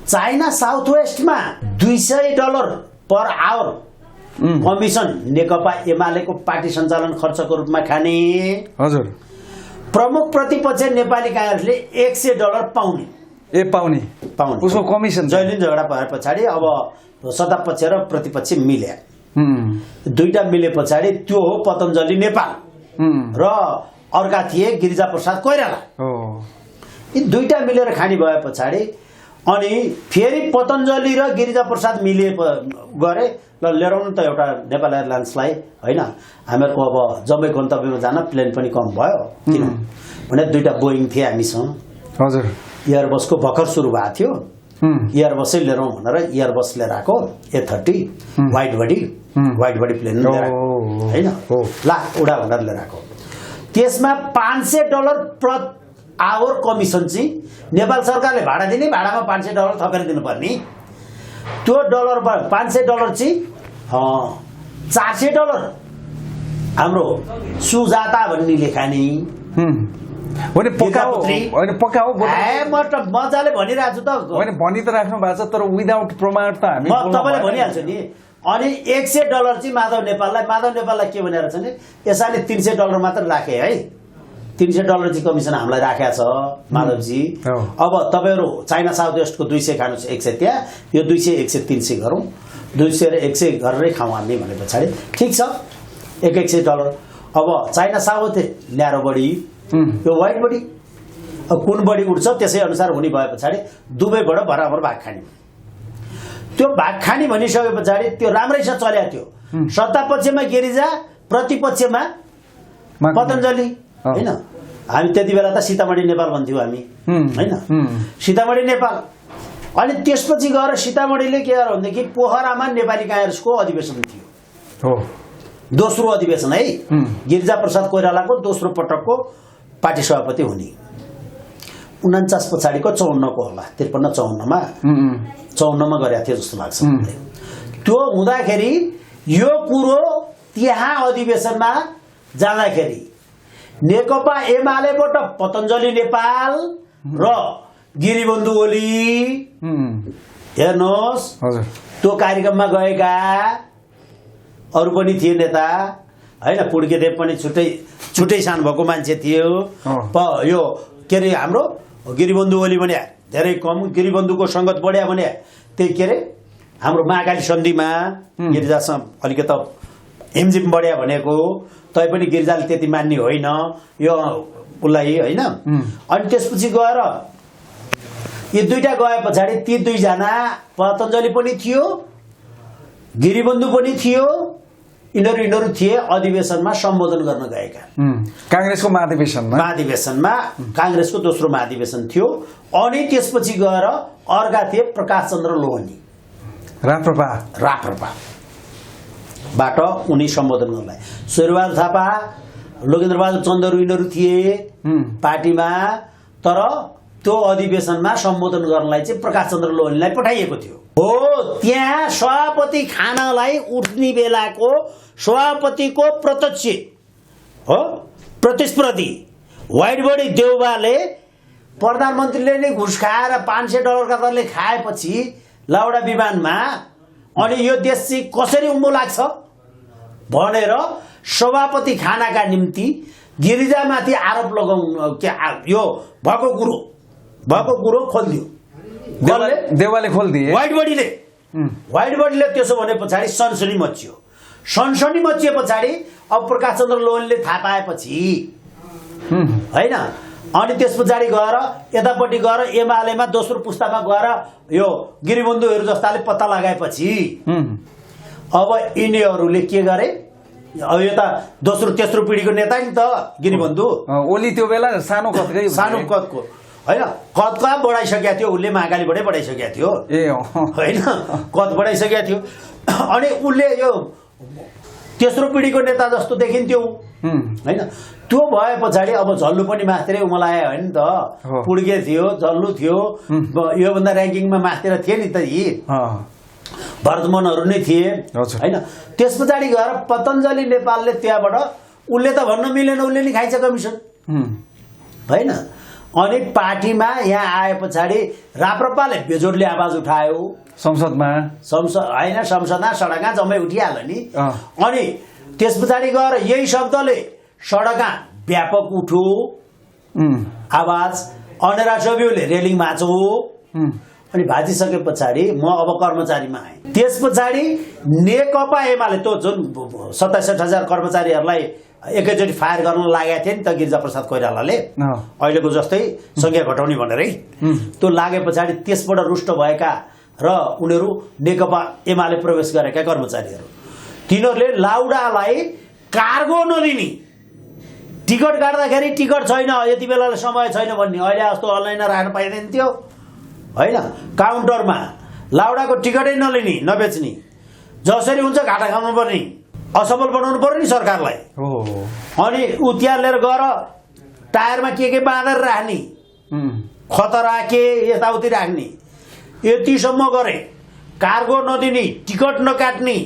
चाइना साउथ वेस्टमा $200 पर आवर कमिसन नेकपा एमालेको पार्टी सञ्चालन खर्चको रूपमा खाने हजुर प्रमुख प्रतिपक्ष नेपाली कांग्रेसले $100 पाउने उसको कमिसन जहिले झगडा भए पछाडि अब सत्तापक्ष र प्रतिपक्ष मिले दुईटा मिले पछाडि त्यो हो पतञ्जलि नेपाल र अर्का थिए गिरिजाप्रसाद कोइराला यी दुईटा मिलेर खानी भए पछाडि अनि फेरि पतञ्जलि र गिरिजाप्रसाद मिले गरे ल लिएर आउनु त एउटा नेपाल एयरलाइन्सलाई होइन हामीहरूको अब जम्मै गन्तव्यमा जान प्लेन पनि कम भयो किन भने दुईटा बोइङ थिए हामीसँग हजुर एयरबसको भर्खर सुरु भएको थियो एयरबसै लिएर आउँ भनेर एयरबस लिएर आएको A30 वाइड बडी प्लेन लिएर होइन ला उडा भनेर लिएर आएको त्यसमा $500 पर आवर कमिसन चाहिँ नेपाल सरकारले भाडा दिने भाडामा $500 थपेर दिनुपर्ने त्यो $500 चाहिँ $400 हाम्रो सुजाता भन्ने लेखानी मजाले भनिरहेको छु त भनि त राख्नु भएको छ तर विदाउट प्रमाण त हामी तपाईँले भनिहाल्छु नि अनि $100 चाहिँ माधव नेपाललाई के भनेर छ नि यसैले $300 मात्र राखे है $300 चाहिँ कमिसन हामीलाई राखेको छ माधवजी अब तपाईँहरू चाइना साउथ वेस्टको 200 खानुहोस् 100 त्यहाँ यो 200 100 300 गरौँ 200 र 100 गरेरै खाउँ हामी भने पछाडि ठिक छ $100 अब चाइना साउथ ल्याएर बढी यो वाइट बडी अब कुन बडी उठ्छ त्यसै अनुसार हुने भए पछाडि दुवैबाट बराबर भाग खाने त्यो भाग खाने भनिसके पछाडि त्यो राम्रैसँग चल्या थियो सत्तापक्षमा गिरिजा प्रतिपक्षमा पतञ्जलि होइन हामी त्यति बेला त सीतामढी नेपाल भन्थ्यौँ हामी होइन सीतामढी नेपाल अनि त्यसपछि गएर सीतामढीले के गर्यो भनेदेखि पोखरामा नेपाली कांग्रेसको अधिवेशन थियो दोस्रो अधिवेशन है गिरिजाप्रसाद कोइरालाको दोस्रो पटकको पार्टी सभापति हुने 49 पछाडिको 54 को होला 53-54 मा 54 मा गरेको थियो जस्तो लाग्छ मलाई त्यो हुँदाखेरि यो कुरो त्यहाँ अधिवेशनमा जाँदाखेरि नेकपा एमालेबाट पतञ्जलि नेपाल र गिरिबन्धु ओली हेर्नुहोस् त्यो कार्यक्रममा गएका अरु पनि थिए नेता हैन पुड्केदेव पनि छुट्टै सान भएको मान्छे थियो यो के रे हाम्रो गिरिबन्धु ओली भने धेरै कम गिरिबन्धुको संगत बढ्या भने त्यही के रे हाम्रो महाकाली सन्धिमा गिरिजासँग अलिकति हिमजिम बढ्या भनेको तै पनि गिरिजाले त्यति मान्ने होइन यो उलाई हैन अनि त्यसपछि गएर यी दुईटा गए पछाडी ती दुई जना पतञ्जलि पनि थियो गिरिबन्धु पनि थियो यिनीहरू थिए अधिवेशनमा सम्बोधन गर्न गएका कांग्रेसको महाधिवेशनमा कांग्रेसको दोस्रो महाधिवेशन थियो अनि त्यसपछि गएर अर्का थिए प्रकाश चन्द्र लोहनी राप्रपा बाट उनी सम्बोधन गर्नलाई शेरबहादुर थापा लोकेन्द्रबहादुर चन्दहरू यिनीहरू थिए पार्टीमा तर त्यो अधिवेशनमा सम्बोधन गर्नलाई चाहिँ प्रकाश चन्द्र लोहनीलाई पठाइएको थियो हो त्यहाँ सभापति खानलाई उठ्ने बेलाको सभापतिको प्रत्यक्ष हो प्रतिस्पर्धी वाइटबडी देउबाले प्रधानमन्त्रीले नै घुस खाएर $500 का दरले खाएपछि लाउडा विमानमा अनि यो देश चाहिँ कसरी उम्मो लाग्छ भनेर सभापति खानाका निम्ति गिरिजामाथि आरोप लगाउन यो भएको कुरो खोल्दियो देवालले खोल्दिए वाइटबडीले त्यसो भने पछाडि सनसनी मचिए पछाडि अब प्रकाश चन्द्र लोहनीले थाहा पाएपछि हैन अनि त्यस पछाडि गएर यतापट्टि गएर एमालेमा दोस्रो पुस्तामा गएर यो गिरिबन्धुहरू जस्ताले पत्ता लगाएपछि अब यिनीहरूले के गरे अब यो त दोस्रो तेस्रो पिढीको नेता नि त गिरिबन्धु ओली त्यो बेला सानो कदकै सानो कदको होइन कद बढाइसकेको थियो उसले महाकालीबाटै बढाइसकेको थियो ए होइन कद बढाइसकेको थियो अनि उसले यो तेस्रो पिढीको नेता जस्तो देखिन्थ्यो होइन त्यो भए पछाडि अब झल्लु पनि मास्तिरै उमलायो होइन त पुड्के थियो झल्लु थियो योभन्दा ऱ्याङ्किङमा मास्तिर थिए नि त यी भरतमनहरू नै थिए होइन त्यस पछाडि गएर पतञ्जलि नेपालले त्यहाँबाट उसले त भन्न मिलेन उसले नि खाइछ कमिसन होइन अनि पार्टीमा यहाँ आए पछाडि राप्रपाले बेजोडले आवाज उठायो संसदमा होइन संसदमा सडकमा जम्मै उठिहाल्यो नि अनि त्यस पछाडि गएर यही शब्दले सडकमा व्यापक उठ्यो आवाज अनेरा सबिउले रेलिङ माचो अनि भाजिसके पछाडि म अब कर्मचारीमा आएँ त्यस पछाडि नेकपा एमाले त्यो जुन 67,000 कर्मचारीहरूलाई एकैचोटि फायर गर्न लागेको थियो नि त गिरिजाप्रसाद कोइरालाले अहिलेको जस्तै संख्या घटाउने भनेरै त्यो लागे पछाडि त्यसबाट रुष्ट भएका र उनीहरू नेकपा एमाले प्रवेश गरेका कर्मचारीहरू तिनीहरूले लाउडालाई कार्गो नदिने टिकट काट्दाखेरि टिकट छैन यति बेला समय छैन भन्ने अहिले जस्तो अनलाइन राख्न पाइँदैन थियो होइन काउन्टरमा लाउडाको टिकटै नलिने नबेच्ने जसरी हुन्छ घाटा खानु पर्ने असफल बनाउनु पर्यो नि सरकारलाई अनि ऊ त्यहाँ लिएर गएर टायरमा के बाँधेर राख्ने खतरा के यताउति राख्ने यतिसम्म गरे कार्गो नदिने टिकट नकाट्ने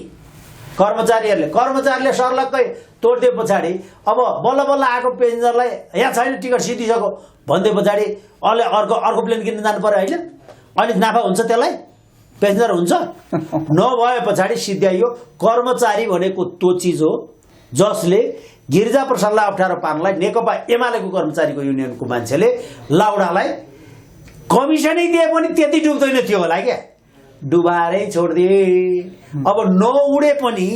कर्मचारीहरूले सर्लक्कै तोडिदिए पछाडि अब बल्ल बल्ल आएको पेसेन्जरलाई यहाँ छैन टिकट सिधिसक्यो भनिदिए पछाडि अहिले अर्को प्लेन किन्न जानु पर्यो होइन अनि नाफा हुन्छ त्यसलाई पेसेन्जर हुन्छ नभए पछाडि सिद्ध्याइयो कर्मचारी भनेको त्यो चिज हो जसले गिरिजाप्रसादलाई अप्ठ्यारो पार्नलाई नेकपा एमालेको कर्मचारीको युनियनको मान्छेले लाउडालाई कमिसनै दिए पनि त्यति डुब्दैन थियो होला क्या डुबारै छोडिदिए अब नउडे पनि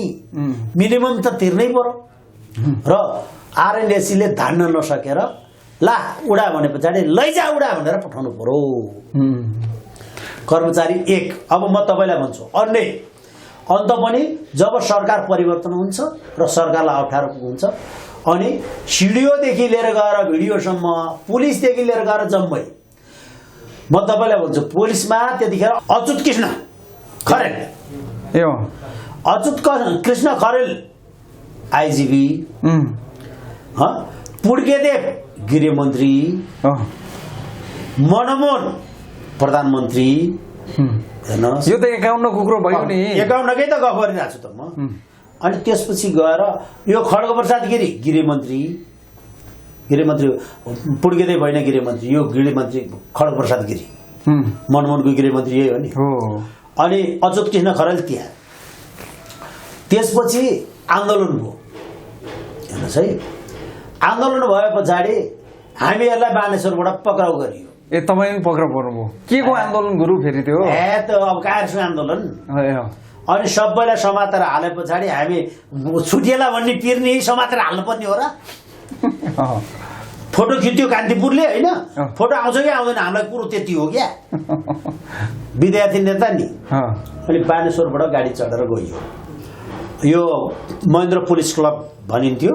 मिनिमम त तिर्नै पर्यो र आरएनएसीले धान्न नसकेर ला उडा भने पछाडि लैजा उडा भनेर पठाउनु पर्यो कर्मचारी एक अब म तपाईँलाई भन्छु अन्त पनि जब सरकार परिवर्तन हुन्छ र सरकारलाई अप्ठ्यारो हुन्छ अनि सिडिओदेखि लिएर गएर भिडियोसम्म पुलिसदेखि लिएर गएर जम्मै म तपाईँलाई भन्छु पुलिसमा त्यतिखेर अच्युत कृष्ण खरेल कृष्ण खरेल आइजिपी पुड्केदेव गृहमन्त्री मनमोहन प्रधानमन्त्री हेर्नुहोस् यो त 51 कुकुरो भयो नि 51कै त गफ गरिरहेको छु त म अनि त्यसपछि गएर यो खड्गप्रसाद गिरी गृहमन्त्री पुड्केदै भएन गृहमन्त्री यो गृहमन्त्री खड्गप्रसाद गिरी मनमोहनको गृहमन्त्री यही हो नि अनि अच्युत कृष्ण खरेल त्यहाँ त्यसपछि आन्दोलन भयो हेर्नुहोस् है आन्दोलन भए पछाडि हामीहरूलाई बानेश्वरबाट पक्राउ गरियो ए तपाईँ पक्राउ पर्नुभयो के को आन्दोलन गुरु फेरि त्यो त अब कायरसु आन्दोलन अनि सबैलाई समातेर हाले पछाडि हामी छुटिएला भन्ने पिर्ने समातेर हाल्नुपर्ने हो र फोटो खिच्यो कान्तिपुरले होइन फोटो आउँछ कि आउँदैन हामीलाई कुरो त्यति हो क्या विद्यार्थी नेता नि अनि बानेश्वरबाट गाडी चढेर गइयो यो महेन्द्र पुलिस क्लब भनिन्थ्यो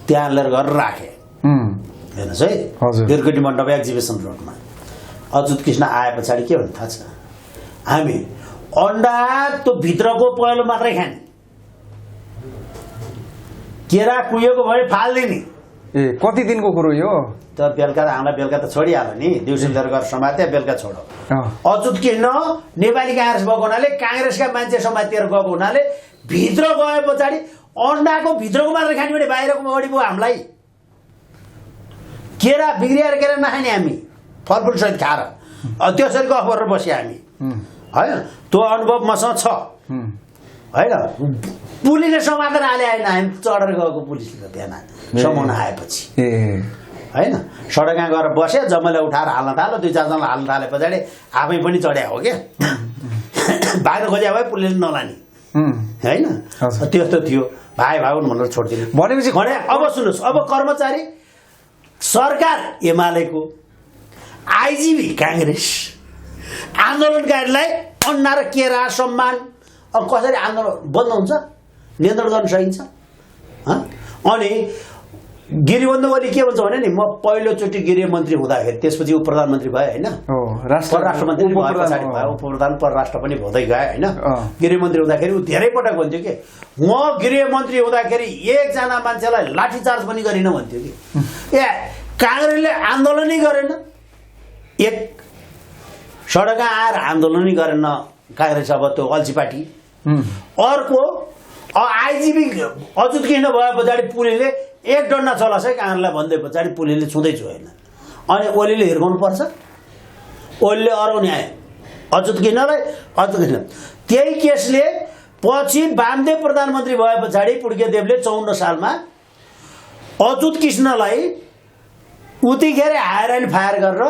त्यहाँ लिएर गएर राखे हेर्नुहोस् है वीरगढी मण्डप एक्जिबिसन रोडमा अच्युत कृष्ण आए पछाडि के भन्नु थाहा छ हामी अन्डा त्यो भित्रको पहेँलो मात्रै खाने केरा कुहिएको भए फाल्दिने ए कति दिनको कुरो यो त बेलुका त हामीलाई बेलुका त छोडिहाल्यो नि दिउँसो लिएर गएर समाते बेलुका छोडो अच्युत कृष्ण नेपाली काङ्ग्रेस भएको हुनाले काङ्ग्रेसका मान्छे समातेर गएको हुनाले भित्र गए पछाडि अन्डाको भित्रको मात्रै खाने भने बाहिरको अगाडि भयो हामीलाई केरा बिग्रिएर केरा नखाने हामी फलफुल सहित खाएर त्यसरी गफ गरेर बस्यो हामी होइन त्यो अनुभव मसँग छ होइन पुलिसले समातेर हाले आएन हामी चढेर गएको पुलिसले त बिहान समाउन आएपछि होइन सडकमा गएर बस्यो जम्मैलाई उठाएर हाल्न थाल्यो 2-4 जना हाल्न थाले पछाडि आफै पनि चढ्या हो क्या बाहिर खोज्या भए पुलिसले नलाने होइन त्यस्तो थियो भाइ भाउन भनेर छोडिदिनु भनेपछि अब सुन्नुहोस् अब कर्मचारी सरकार एमालेको, आइजिबी काङ्ग्रेस, आन्दोलनकारीलाई अन्ना र केरा सम्मान। अब कसरी आन्दोलन बन्द हुन्छ, नियन्त्रण गर्न सकिन्छ? अनि गिरिबन्धु ओली के भन्छ भने नि, म पहिलोचोटि गृहमन्त्री हुँदाखेरि, त्यसपछि ऊ प्रधानमन्त्री भए होइन, परराष्ट्रमन्त्री भए, पछाडि भयो उपप्रधान, परराष्ट्र पनि हुँदै गए होइन। गृहमन्त्री हुँदाखेरि ऊ धेरै पटक भन्थ्यो कि म गृहमन्त्री हुँदाखेरि एकजना मान्छेलाई लाठीचार्ज पनि गरिनँ भन्थ्यो कि। ए काङ्ग्रेसले आन्दोलनै गरेन, एक सडकमा आएर आन्दोलनै गरेन काङ्ग्रेस, अब त्यो अल्छी पार्टी। अर्को आइजिबी अजुत किन भए पछाडि पुलिसले एक डन्डा चलास है काङ्ग्रेसलाई भन्दै पछाडि पुलिसले छुँदै छोएन। अनि ओलीले हिर्काउनु पर्छ, ओलीले अराउने आयो अजुत किनलाई, अजुत किन। त्यही केसले पछि वामदेव प्रधानमन्त्री भए पछाडि पुड्केदेवले 54 सालमा अजुत कृष्णलाई उतिखेर हायर एन्ड फायर गरेर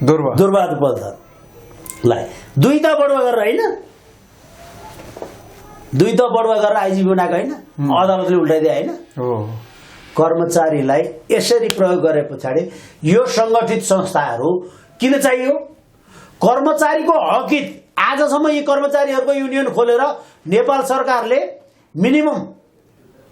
दुर्वाद बलधरलाई 2 त बढुवा गरेर होइन, 2 त बढुवा गरेर आइजिबी बनाएको होइन, अदालतले उल्टाइदिए होइन। कर्मचारीलाई यसरी प्रयोग गरे पछाडि यो सङ्गठित संस्थाहरू किन चाहियो? कर्मचारीको हकित आजसम्म यी कर्मचारीहरूको युनियन खोलेर नेपाल सरकारले मिनिमम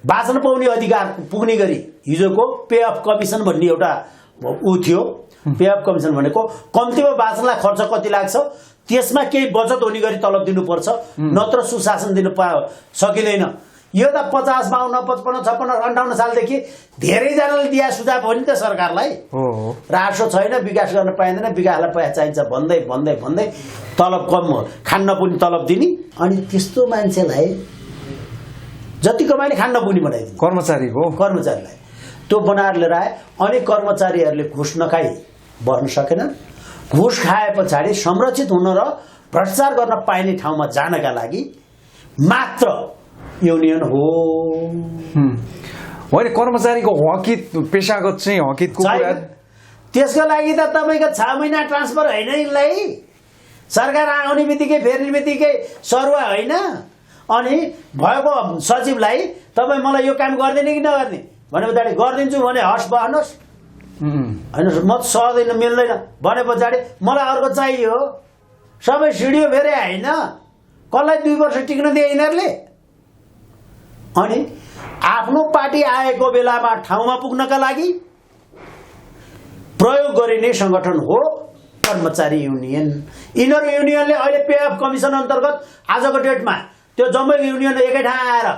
बाँच्न पाउने अधिकार पुग्ने गरी हिजोको पे अफ कमिसन भन्ने एउटा ऊ थियो। पे अफ कमिसन भनेको कम्तीमा बाँच्नलाई खर्च कति लाग्छ त्यसमा केही बचत हुने गरी तलब दिनुपर्छ, नत्र सुशासन दिन सकिँदैन। यो त 50, 52, 55, 56, 58 सालदेखि धेरैजनाले दिए सुझाव हो नि त सरकारलाई। रासो छैन, विकास गर्न पाइँदैन, विकासलाई पैसा चाहिन्छ भन्दै भन्दै भन्दै तलब कम खान नपुग्ने तलब दिने। अनि त्यस्तो मान्छेलाई जति कमाइने खान नपुग्ने बनाइदिने कर्मचारीलाई त्यो बनाएर लिएर आए। अनि कर्मचारीहरूले घुस नखाई बस्न सकेनन्। घुस खाए पछाडि संरक्षित हुन र भ्रष्टाचार गर्न पाइने ठाउँमा जानका लागि मात्र युनियन हो। होइन, कर्मचारीको हकित, पेशागत चाहिँ हकितको कुरा। त्यसको लागि त तपाईँको 6 महिना ट्रान्सफर होइन, यिनलाई सरकार आउने बित्तिकै फेर्ने बित्तिकै सरुवा होइन। अनि भएको सचिवलाई तपाईँ मलाई यो काम गरिदिने कि नगर्ने भने पछाडि गरिदिन्छु भने हस् बस्नुहोस्, होइन म सक्दैन मिल्दैन भने पछाडि मलाई अर्को चाहियो। सबै सिडियो फेरि होइन, कसलाई 2 वर्ष टिक्न दिए यिनीहरूले। अनि आफ्नो पार्टी आएको बेलामा ठाउँमा पुग्नका लागि प्रयोग गरिने संगठन हो कर्मचारी युनियन। यिनीहरू युनियनले अहिले पे अफ कमिसन अन्तर्गत आजको डेटमा त्यो जम्मै युनियन एकै ठाउँ आएर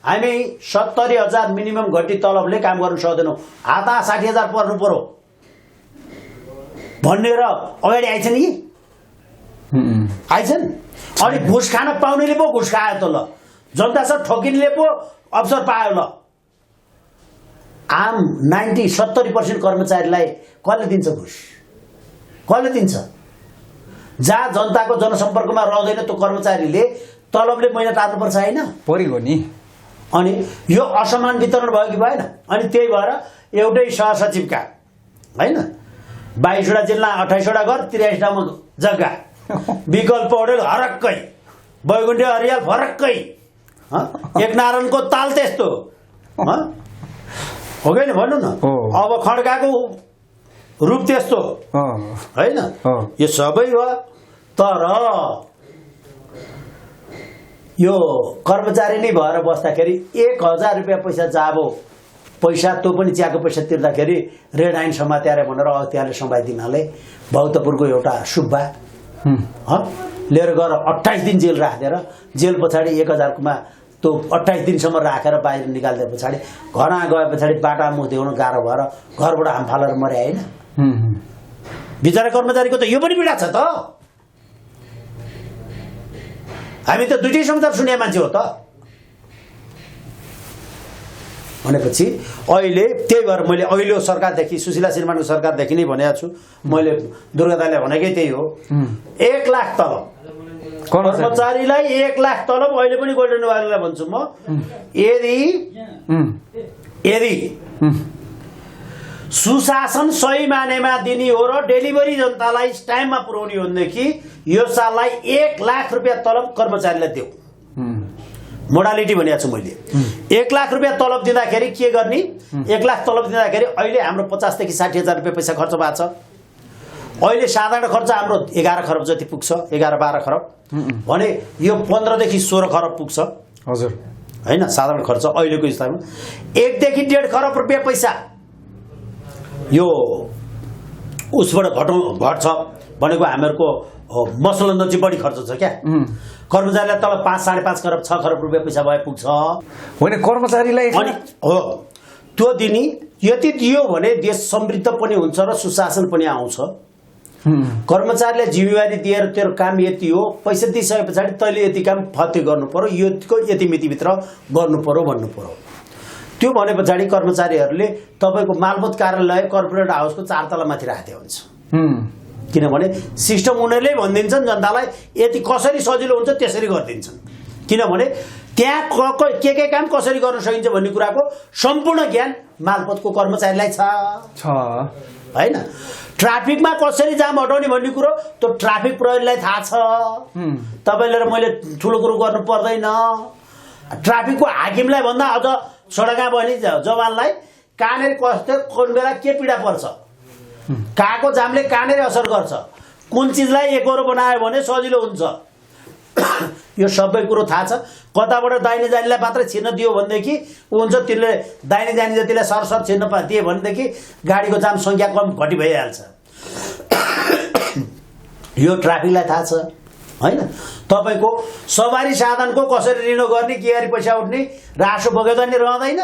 हामी 70,000 मिनिमम घटी तलबले काम गर्न सक्दैनौँ, हात 60,000 पर्नु पर्यो भनेर अगाडि आइछन् कि आइछन्। अनि घुस खान पाउनेले पो घुस खायो त, ल जनतासँग ठोकिनेले पो अवसर पायो। ल आम 70% कर्मचारीलाई कसले दिन्छ घुस? कसले दिन्छ? जहाँ जनताको जनसम्पर्कमा रहँदैन त्यो कर्मचारीले तलबले महिना टार्नुपर्छ होइन, परिगयो नि। अनि यो असमान वितरण भयो कि भएन? अनि त्यही भएर एउटै सहसचिवका होइन 22वटा जिल्ला 28वटा घर 83 ठाउँमा जग्गा, विकल्प पौडेल हरक्कै, बैकुण्ठ हरियाल फरक्कै, एक नारायणको ताल त्यस्तो हो कि भन्नु न। अब खड्काको रूप त्यस्तो होइन, यो सबै हो। तर यो कर्मचारी नै भएर बस्दाखेरि 1000 रुपियाँ पैसा जाबो पैसा त्यो पनि चियाको पैसा तिर्दाखेरि रेड आइन समात्यारे भनेर अख्तियारले समाइदिनाले भक्तपुरको एउटा सुब्बा लिएर गएर 28 दिन जेल राखेर जेल पछाडि 1000 त्यो 28 दिनसम्म राखेर बाहिर निकाल्दै पछाडि घरमा गए पछाडि बाटा मुख देउन गाह्रो भएर घरबाट हाम फालेर मरे होइन। बिचरा कर्मचारीको त यो पनि पीडा छ त। हामी त दुईटै समाचार सुने मान्छे हो त। भनेपछि अहिले त्यही भएर मैले अघिल्लो सरकारदेखि सुशीला श्रीमानको सरकारदेखि नै भनेको छु, मैले दुर्गा दाइले भनेकै त्यही हो। 1 लाख तलब कर्मचारीलाई 1 लाख तलब अहिले पनि गोल्डन वालीलाई भन्छु म। यदि सुशासन सही मानेमा दिने हो र डेलिभरी जनतालाई टाइममा पुर्याउने हो भनेदेखि यो साललाई 1 लाख रुपियाँ तलब कर्मचारीलाई देऊ। मोडालिटी भनेको छु मैले 1 लाख रुपियाँ तलब दिँदाखेरि के गर्ने 1 लाख तलब दिँदाखेरि अहिले हाम्रो 50 देखि 60,000 रुपियाँ पैसा खर्च भएको छ अहिले साधारण खर्च हाम्रो 11 खरब जति पुग्छ 11-12 खरब भने यो 15 देखि 16 खरब पुग्छ हजुर हैन साधारण खर्च अहिलेको स्तरमा 1 देखि 1.5 खरब रुपियाँ पैसा यो उसबाट घट्छ भनेको हामीहरूको मसलन चाहिँ बढी खर्च छ क्या कर्मचारीलाई तल 5-5.5 खरब 6 खरब रुपियाँ पैसा भए पुग्छ होइन कर्मचारीलाई अनि हो त्यो दिने यति दियो भने देश समृद्ध पनि हुन्छ र सुशासन पनि आउँछ कर्मचारीलाई जिम्मेवारी दिएर तेरो काम यति हो पैसा दिइसके पछाडि तैँले यति काम फत्ते गर्नु पर्यो योको यति मितिभित्र गर्नु पर्यो भन्नु पर्यो त्यो भने पछाडि कर्मचारीहरूले तपाईँको मालपोत कार्यालय कर्पोरेट हाउसको 4 तला माथि राखेको हुन्छ किनभने सिस्टम उनीहरूले भनिदिन्छन् जनतालाई यति कसरी सजिलो हुन्छ त्यसरी गरिदिन्छन् किनभने त्यहाँ के काम कसरी गर्न सकिन्छ भन्ने कुराको सम्पूर्ण ज्ञान मालपोतको कर्मचारीलाई छ हैन ट्राफिकमा कसरी जाम हटाउने भन्ने कुरो त्यो ट्राफिक प्रहरीलाई थाहा छ तपाईँले र मैले ठुलो कुरो गर्नु पर्दैन ट्राफिकको हाकिमलाई भन्दा अझ सडकमा बनी जवानलाई कहाँनिर कस्तो कुन बेला के पीडा पर्छ कहाँको जामले कहाँनिर असर गर्छ कुन चिजलाई एकरो बनायो भने सजिलो हुन्छ यो सबै कुरो थाहा छ कताबाट दाहिने जानेलाई मात्रै छिर्न दियो भनेदेखि हुन्छ त्यसले दाहिने जाने जतिलाई सरसर छिर्न दिए भनेदेखि गाडीको जाम सङ्ख्या कम घटी भइहाल्छ यो ट्राफिकलाई थाहा छ हैन तपाईको सवारी साधनको कसरी रिनो गर्ने के गरी पैसा उठ्ने रासो बगेको नि रहँदैन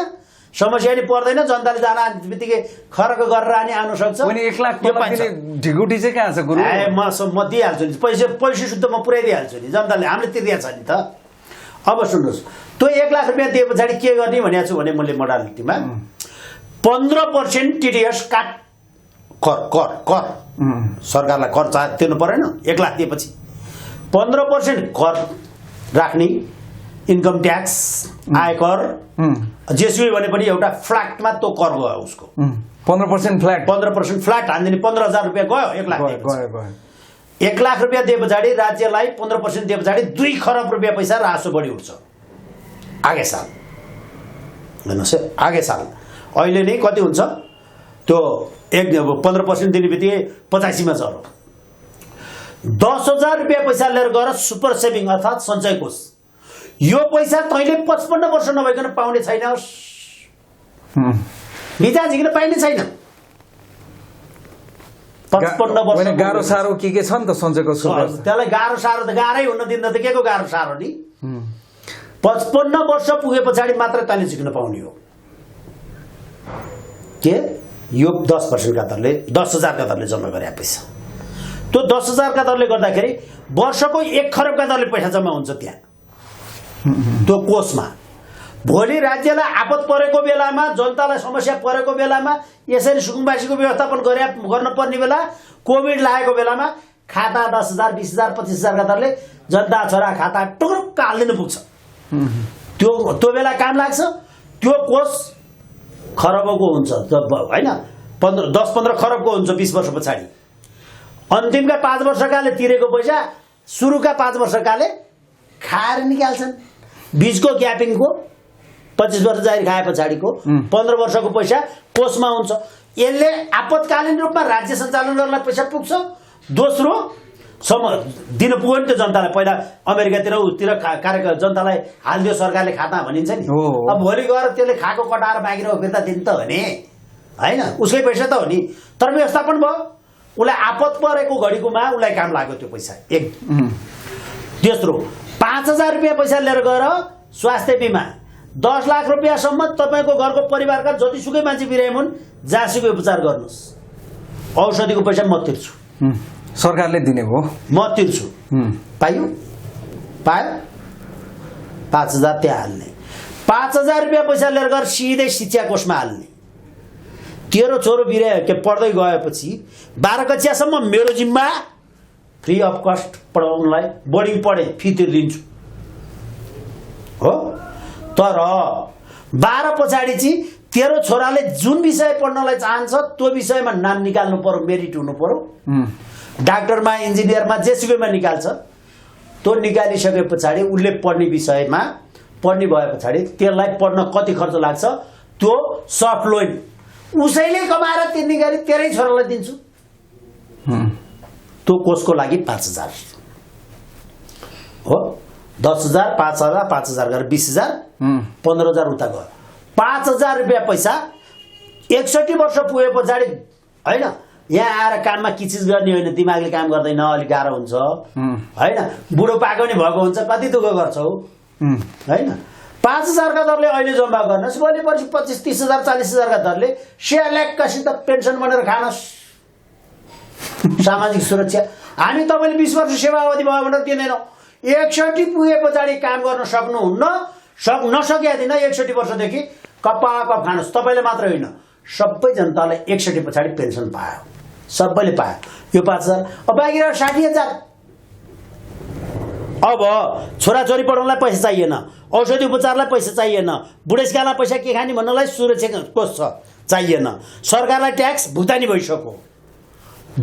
समस्या नि पर्दैन जनताले जान बित्तिकै खर्क गरेर अनि आउन सक्छ अनि 1 लाख दिने ढिगुटी चाहिँ कहाँ छ गुरु म दिइहाल्छु नि पैसा शुद्ध म पुर्याइदिइहाल्छु नि जनताले हामीले तिर्दिया छ नि त अब सुन्नुहोस् त्यो 1 लाख रुपियाँ दिए पछाडि के गर्ने भनेको छु भने मैले मोडालिटीमा 15% टिडीएस काट कर सरकारलाई कर तिर्नु परेन 1 लाख दिएपछि 15% कर राख्ने इन्कम ट्याक्स आयकर जेसुकै भने पनि एउटा फ्ल्याटमा त्यो कर गयो उसको 15% फ्ल्याट 15% फ्ल्याट हानिदिने 15,000 रुपियाँ गयो 1 लाख गयो 1 लाख रुपियाँ दिए पछाडि राज्यलाई 15% दिए पछाडि 2 खरब रुपियाँ पैसा रासो बढी उठ्छ आगे साल हेर्नुहोस् आगे साल अहिले नै कति हुन्छ त्यो 15% दिने बित्तिकै 85 मा झर्यो 10,000 रुपियाँ पैसा लिएर गएर सुपर सेभिङ अर्थात् सञ्चय कोष यो पैसा तैँले 55 वर्ष नभइकन पाउने छैनस् बिता झिक्न पाइने छैन 55 वर्ष गाह्रो साह्रो के छ नि त सञ्चयको त्यसलाई गाह्रो साह्रो त गाह्रै हुन दिँदा त के को गाह्रो साह्रो नि 55 वर्ष पुगे पछाडि मात्र तैँले झिक्न पाउने हो के यो 10% का दरले 10,000 का दरले जम्मा गरे पैसा त्यो 10,000 का दरले गर्दाखेरि वर्षको 1 खरब का दरले पैसा जम्मा हुन्छ त्यहाँ त्यो कोषमा भोलि राज्यलाई आपत परेको बेलामा जनतालाई समस्या परेको बेलामा यसरी सुकुम्बासीको व्यवस्थापन गर्न पर्ने बेला कोभिड लागेको बेलामा खाता 10,000 20,000 25,000 का दरले जनता छोरा खाता टुक्रुक्क हाल्दिनु पुग्छ त्यो बेला काम लाग्छ त्यो कोष खरबको हुन्छ हैन 10-15 खरबको हुन्छ 20 वर्ष पछाडि अन्तिमका 5 वर्षकाले तिरेको पैसा सुरुका 5 वर्षकाले खाएर निकाल्छन् बीचको ग्यापिङको 25 वर्ष जारी खाए पछाडिको 15 वर्षको पैसा कोषमा हुन्छ यसले आपतकालीन रूपमा राज्य सञ्चालन गर्नलाई पैसा पुग्छ दोस्रो दिन पुग्यो नि त जनतालाई पहिला अमेरिकातिर उतिर कार्यक्रम जनतालाई हालिदियो सरकारले खाता भनिन्छ नि अब भोलि गएर त्यसले खाएको कटाएर बाँकी फिर्ता दिनु त हो नि हैन उसकै पैसा त हो नि तर व्यवस्थापन भयो उसलाई आपत परेको घडीकोमा उसलाई काम लाग्यो त्यो पैसा एक तेस्रो 5,000 रुपियाँ पैसा लिएर गएर स्वास्थ्य बिमा 10 लाख रुपियाँसम्म तपाईँको घरको परिवारका जतिसुकै मान्छे बिराइमुन् जहाँसुकै उपचार गर्नुहोस् औषधिको पैसा म तिर्छु सरकारले दिने हो म तिर्छु पाइयो 5,000 त्यहाँ हाल्ने 5,000 रुपियाँ पैसा लिएर गएर सिधै शिक्षा कोषमा हाल्ने तेरो छोरो बिरायो के पढ्दै गएपछि 12 कक्षासम्म मेरो जिम्मा फ्री अफ कस्ट पढाउनलाई बोर्डिङ पढे फी तिर्दिन्छु हो तर 12 पछाडि चाहिँ तेरो छोराले जुन विषय पढ्नलाई चाहन्छ त्यो विषयमा नाम निकाल्नु पर्यो मेरिट हुनु पर्यो डाक्टरमा इन्जिनियरमा जेसुकैमा निकाल्छ त्यो निकालिसके पछाडि उसले पढ्ने विषयमा पढ्ने भए पछाडि त्यसलाई पढ्न कति खर्च लाग्छ त्यो सफ्ट लोन उसैले कमाएर तिर्ने गरी तेरै छोरालाई दिन्छु त्यो कोर्सको लागि 5,000 हो 10,000 5,000 5,000 गरेर 20,000 15,000 उता गयो 5,000 रुपियाँ पैसा 61 वर्ष पुगे पछाडि होइन यहाँ आएर काममा किचिज गर्ने होइन दिमागले काम गर्दैन अलिक गाह्रो हुन्छ होइन बुढो पाएको पनि भएको हुन्छ कति दुःख गर्छौ होइन 5,000 का दरले अहिले जम्मा गर्नुहोस् भोलि पर्सि 25,000 30,000 40,000 का दरले सेल्याक्कसित पेन्सन बनेर खानुहोस् सामाजिक सुरक्षा हामी तपाईँले 20 वर्ष सेवा अवधि भयो भनेर दिँदैनौँ 61 पुगे पछाडि काम गर्न सक्नुहुन्न नसके दिन 61 वर्षदेखि कपाक खानुहोस् तपाईँले मात्र होइन सबै जनताले 61 पछाडि पेन्सन पायो सबैले पायो यो 5,000 अब बाँकी रह्यो 60,000 अब छोराछोरी पढाउनलाई पैसा चाहिएन औषधि उपचारलाई पैसा चाहिएन बुढेसकाललाई पैसा के खाने भन्नलाई सुरक्षा कोष छ चाहिएन सरकारलाई ट्याक्स भुक्तानी भइसक्यो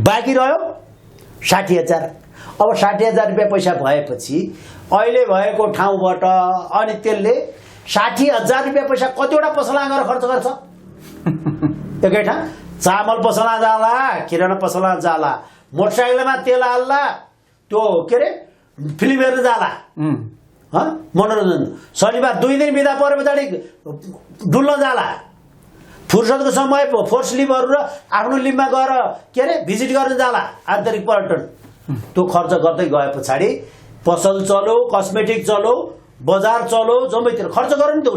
बाँकी रह्यो 60,000 अब 60,000 रुपियाँ पैसा भएपछि अहिले भएको ठाउँबाट अनि त्यसले 60,000 रुपियाँ पैसा कतिवटा पसलमा गएर खर्च गर्छ एकै ठाउँ चामल पसलमा जाला किराना पसलमा जाला मोटरसाइकलमा तेल हाल्ला त्यो के अरे फिल्म हेर्न जाला मनोरञ्जन शनिबार 2 दिन बिदा परे पछाडि डुल्न जाला फुर्सदको समय फोर्स लिभहरू र आफ्नो लिममा गएर के अरे भिजिट गर्न जाला आन्तरिक पर्यटन त्यो खर्च गर्दै गए पछाडि पसल चलो कस्मेटिक चलो बजार चलो जम्मैतिर खर्च गर्यो नि त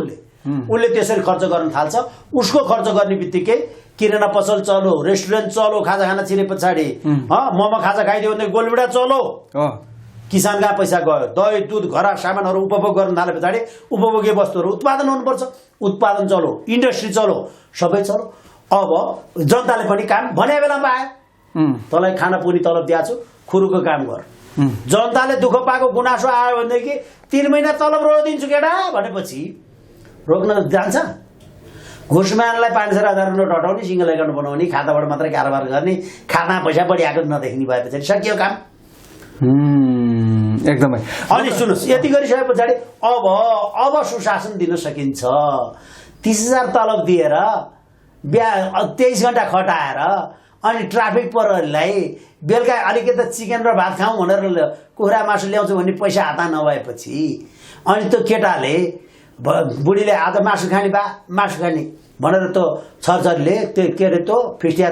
उसले त्यसरी खर्च गर्न थाल्छ उसको खर्च गर्ने बित्तिकै किराना पसल चलो रेस्टुरेन्ट चलो खाजा खाना छिरे पछाडि मोमो खाजा खाइदियो भने गोलबिडा चलो किसानका पैसा गयो दही दुध घरा सामानहरू उपभोग गर्न थाले पछाडि उपभोग्य वस्तुहरू उत्पादन हुनुपर्छ उत्पादन चलो इन्डस्ट्री चलो सबै चलो अब जनताले पनि काम भने बेलामा पायो तँलाई खाना पुग्ने तलब दिएको छु खुरुको काम गर जनताले दुःख पाएको गुनासो आयो भनेदेखि 3 महिना तलब रोकिदिन्छु केटा भनेपछि रोक्न जान्छ घुसमानलाई 5,000 नोट हटाउने सिंगल एकाउन्ट बनाउने खाताबाट मात्रै कारोबार गर्ने खातामा पैसा बढी आएको नदेख्ने भए पछाडि सकियो काम एकदमै अनि सुन्नुहोस् यति गरिसके पछाडि अब सुशासन दिन सकिन्छ 30,000 तलब दिएर 23 घण्टा खटाएर अनि ट्राफिक प्रहरीलाई बेलुका अलिकति चिकन र भात खाउँ भनेर कुखुरा मासु ल्याउँछु भन्ने पैसा हातमा नभएपछि अनि त्यो केटाले बुढीले आज मासु खाने मासु खाने भनेर त्यो छरछरीले त्यो के अरे त्यो फिस्टिया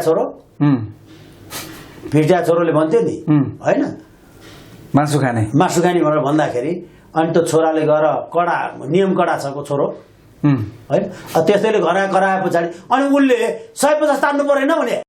छोरोले भन्थ्यो नि होइन मासु खाने भनेर भन्दाखेरि अनि त्यो छोराले गएर कडा नियम कडा छको छोरो है त्यसैले घरा कराए पछाडि अनि उसले 150 तान्नु परेन भने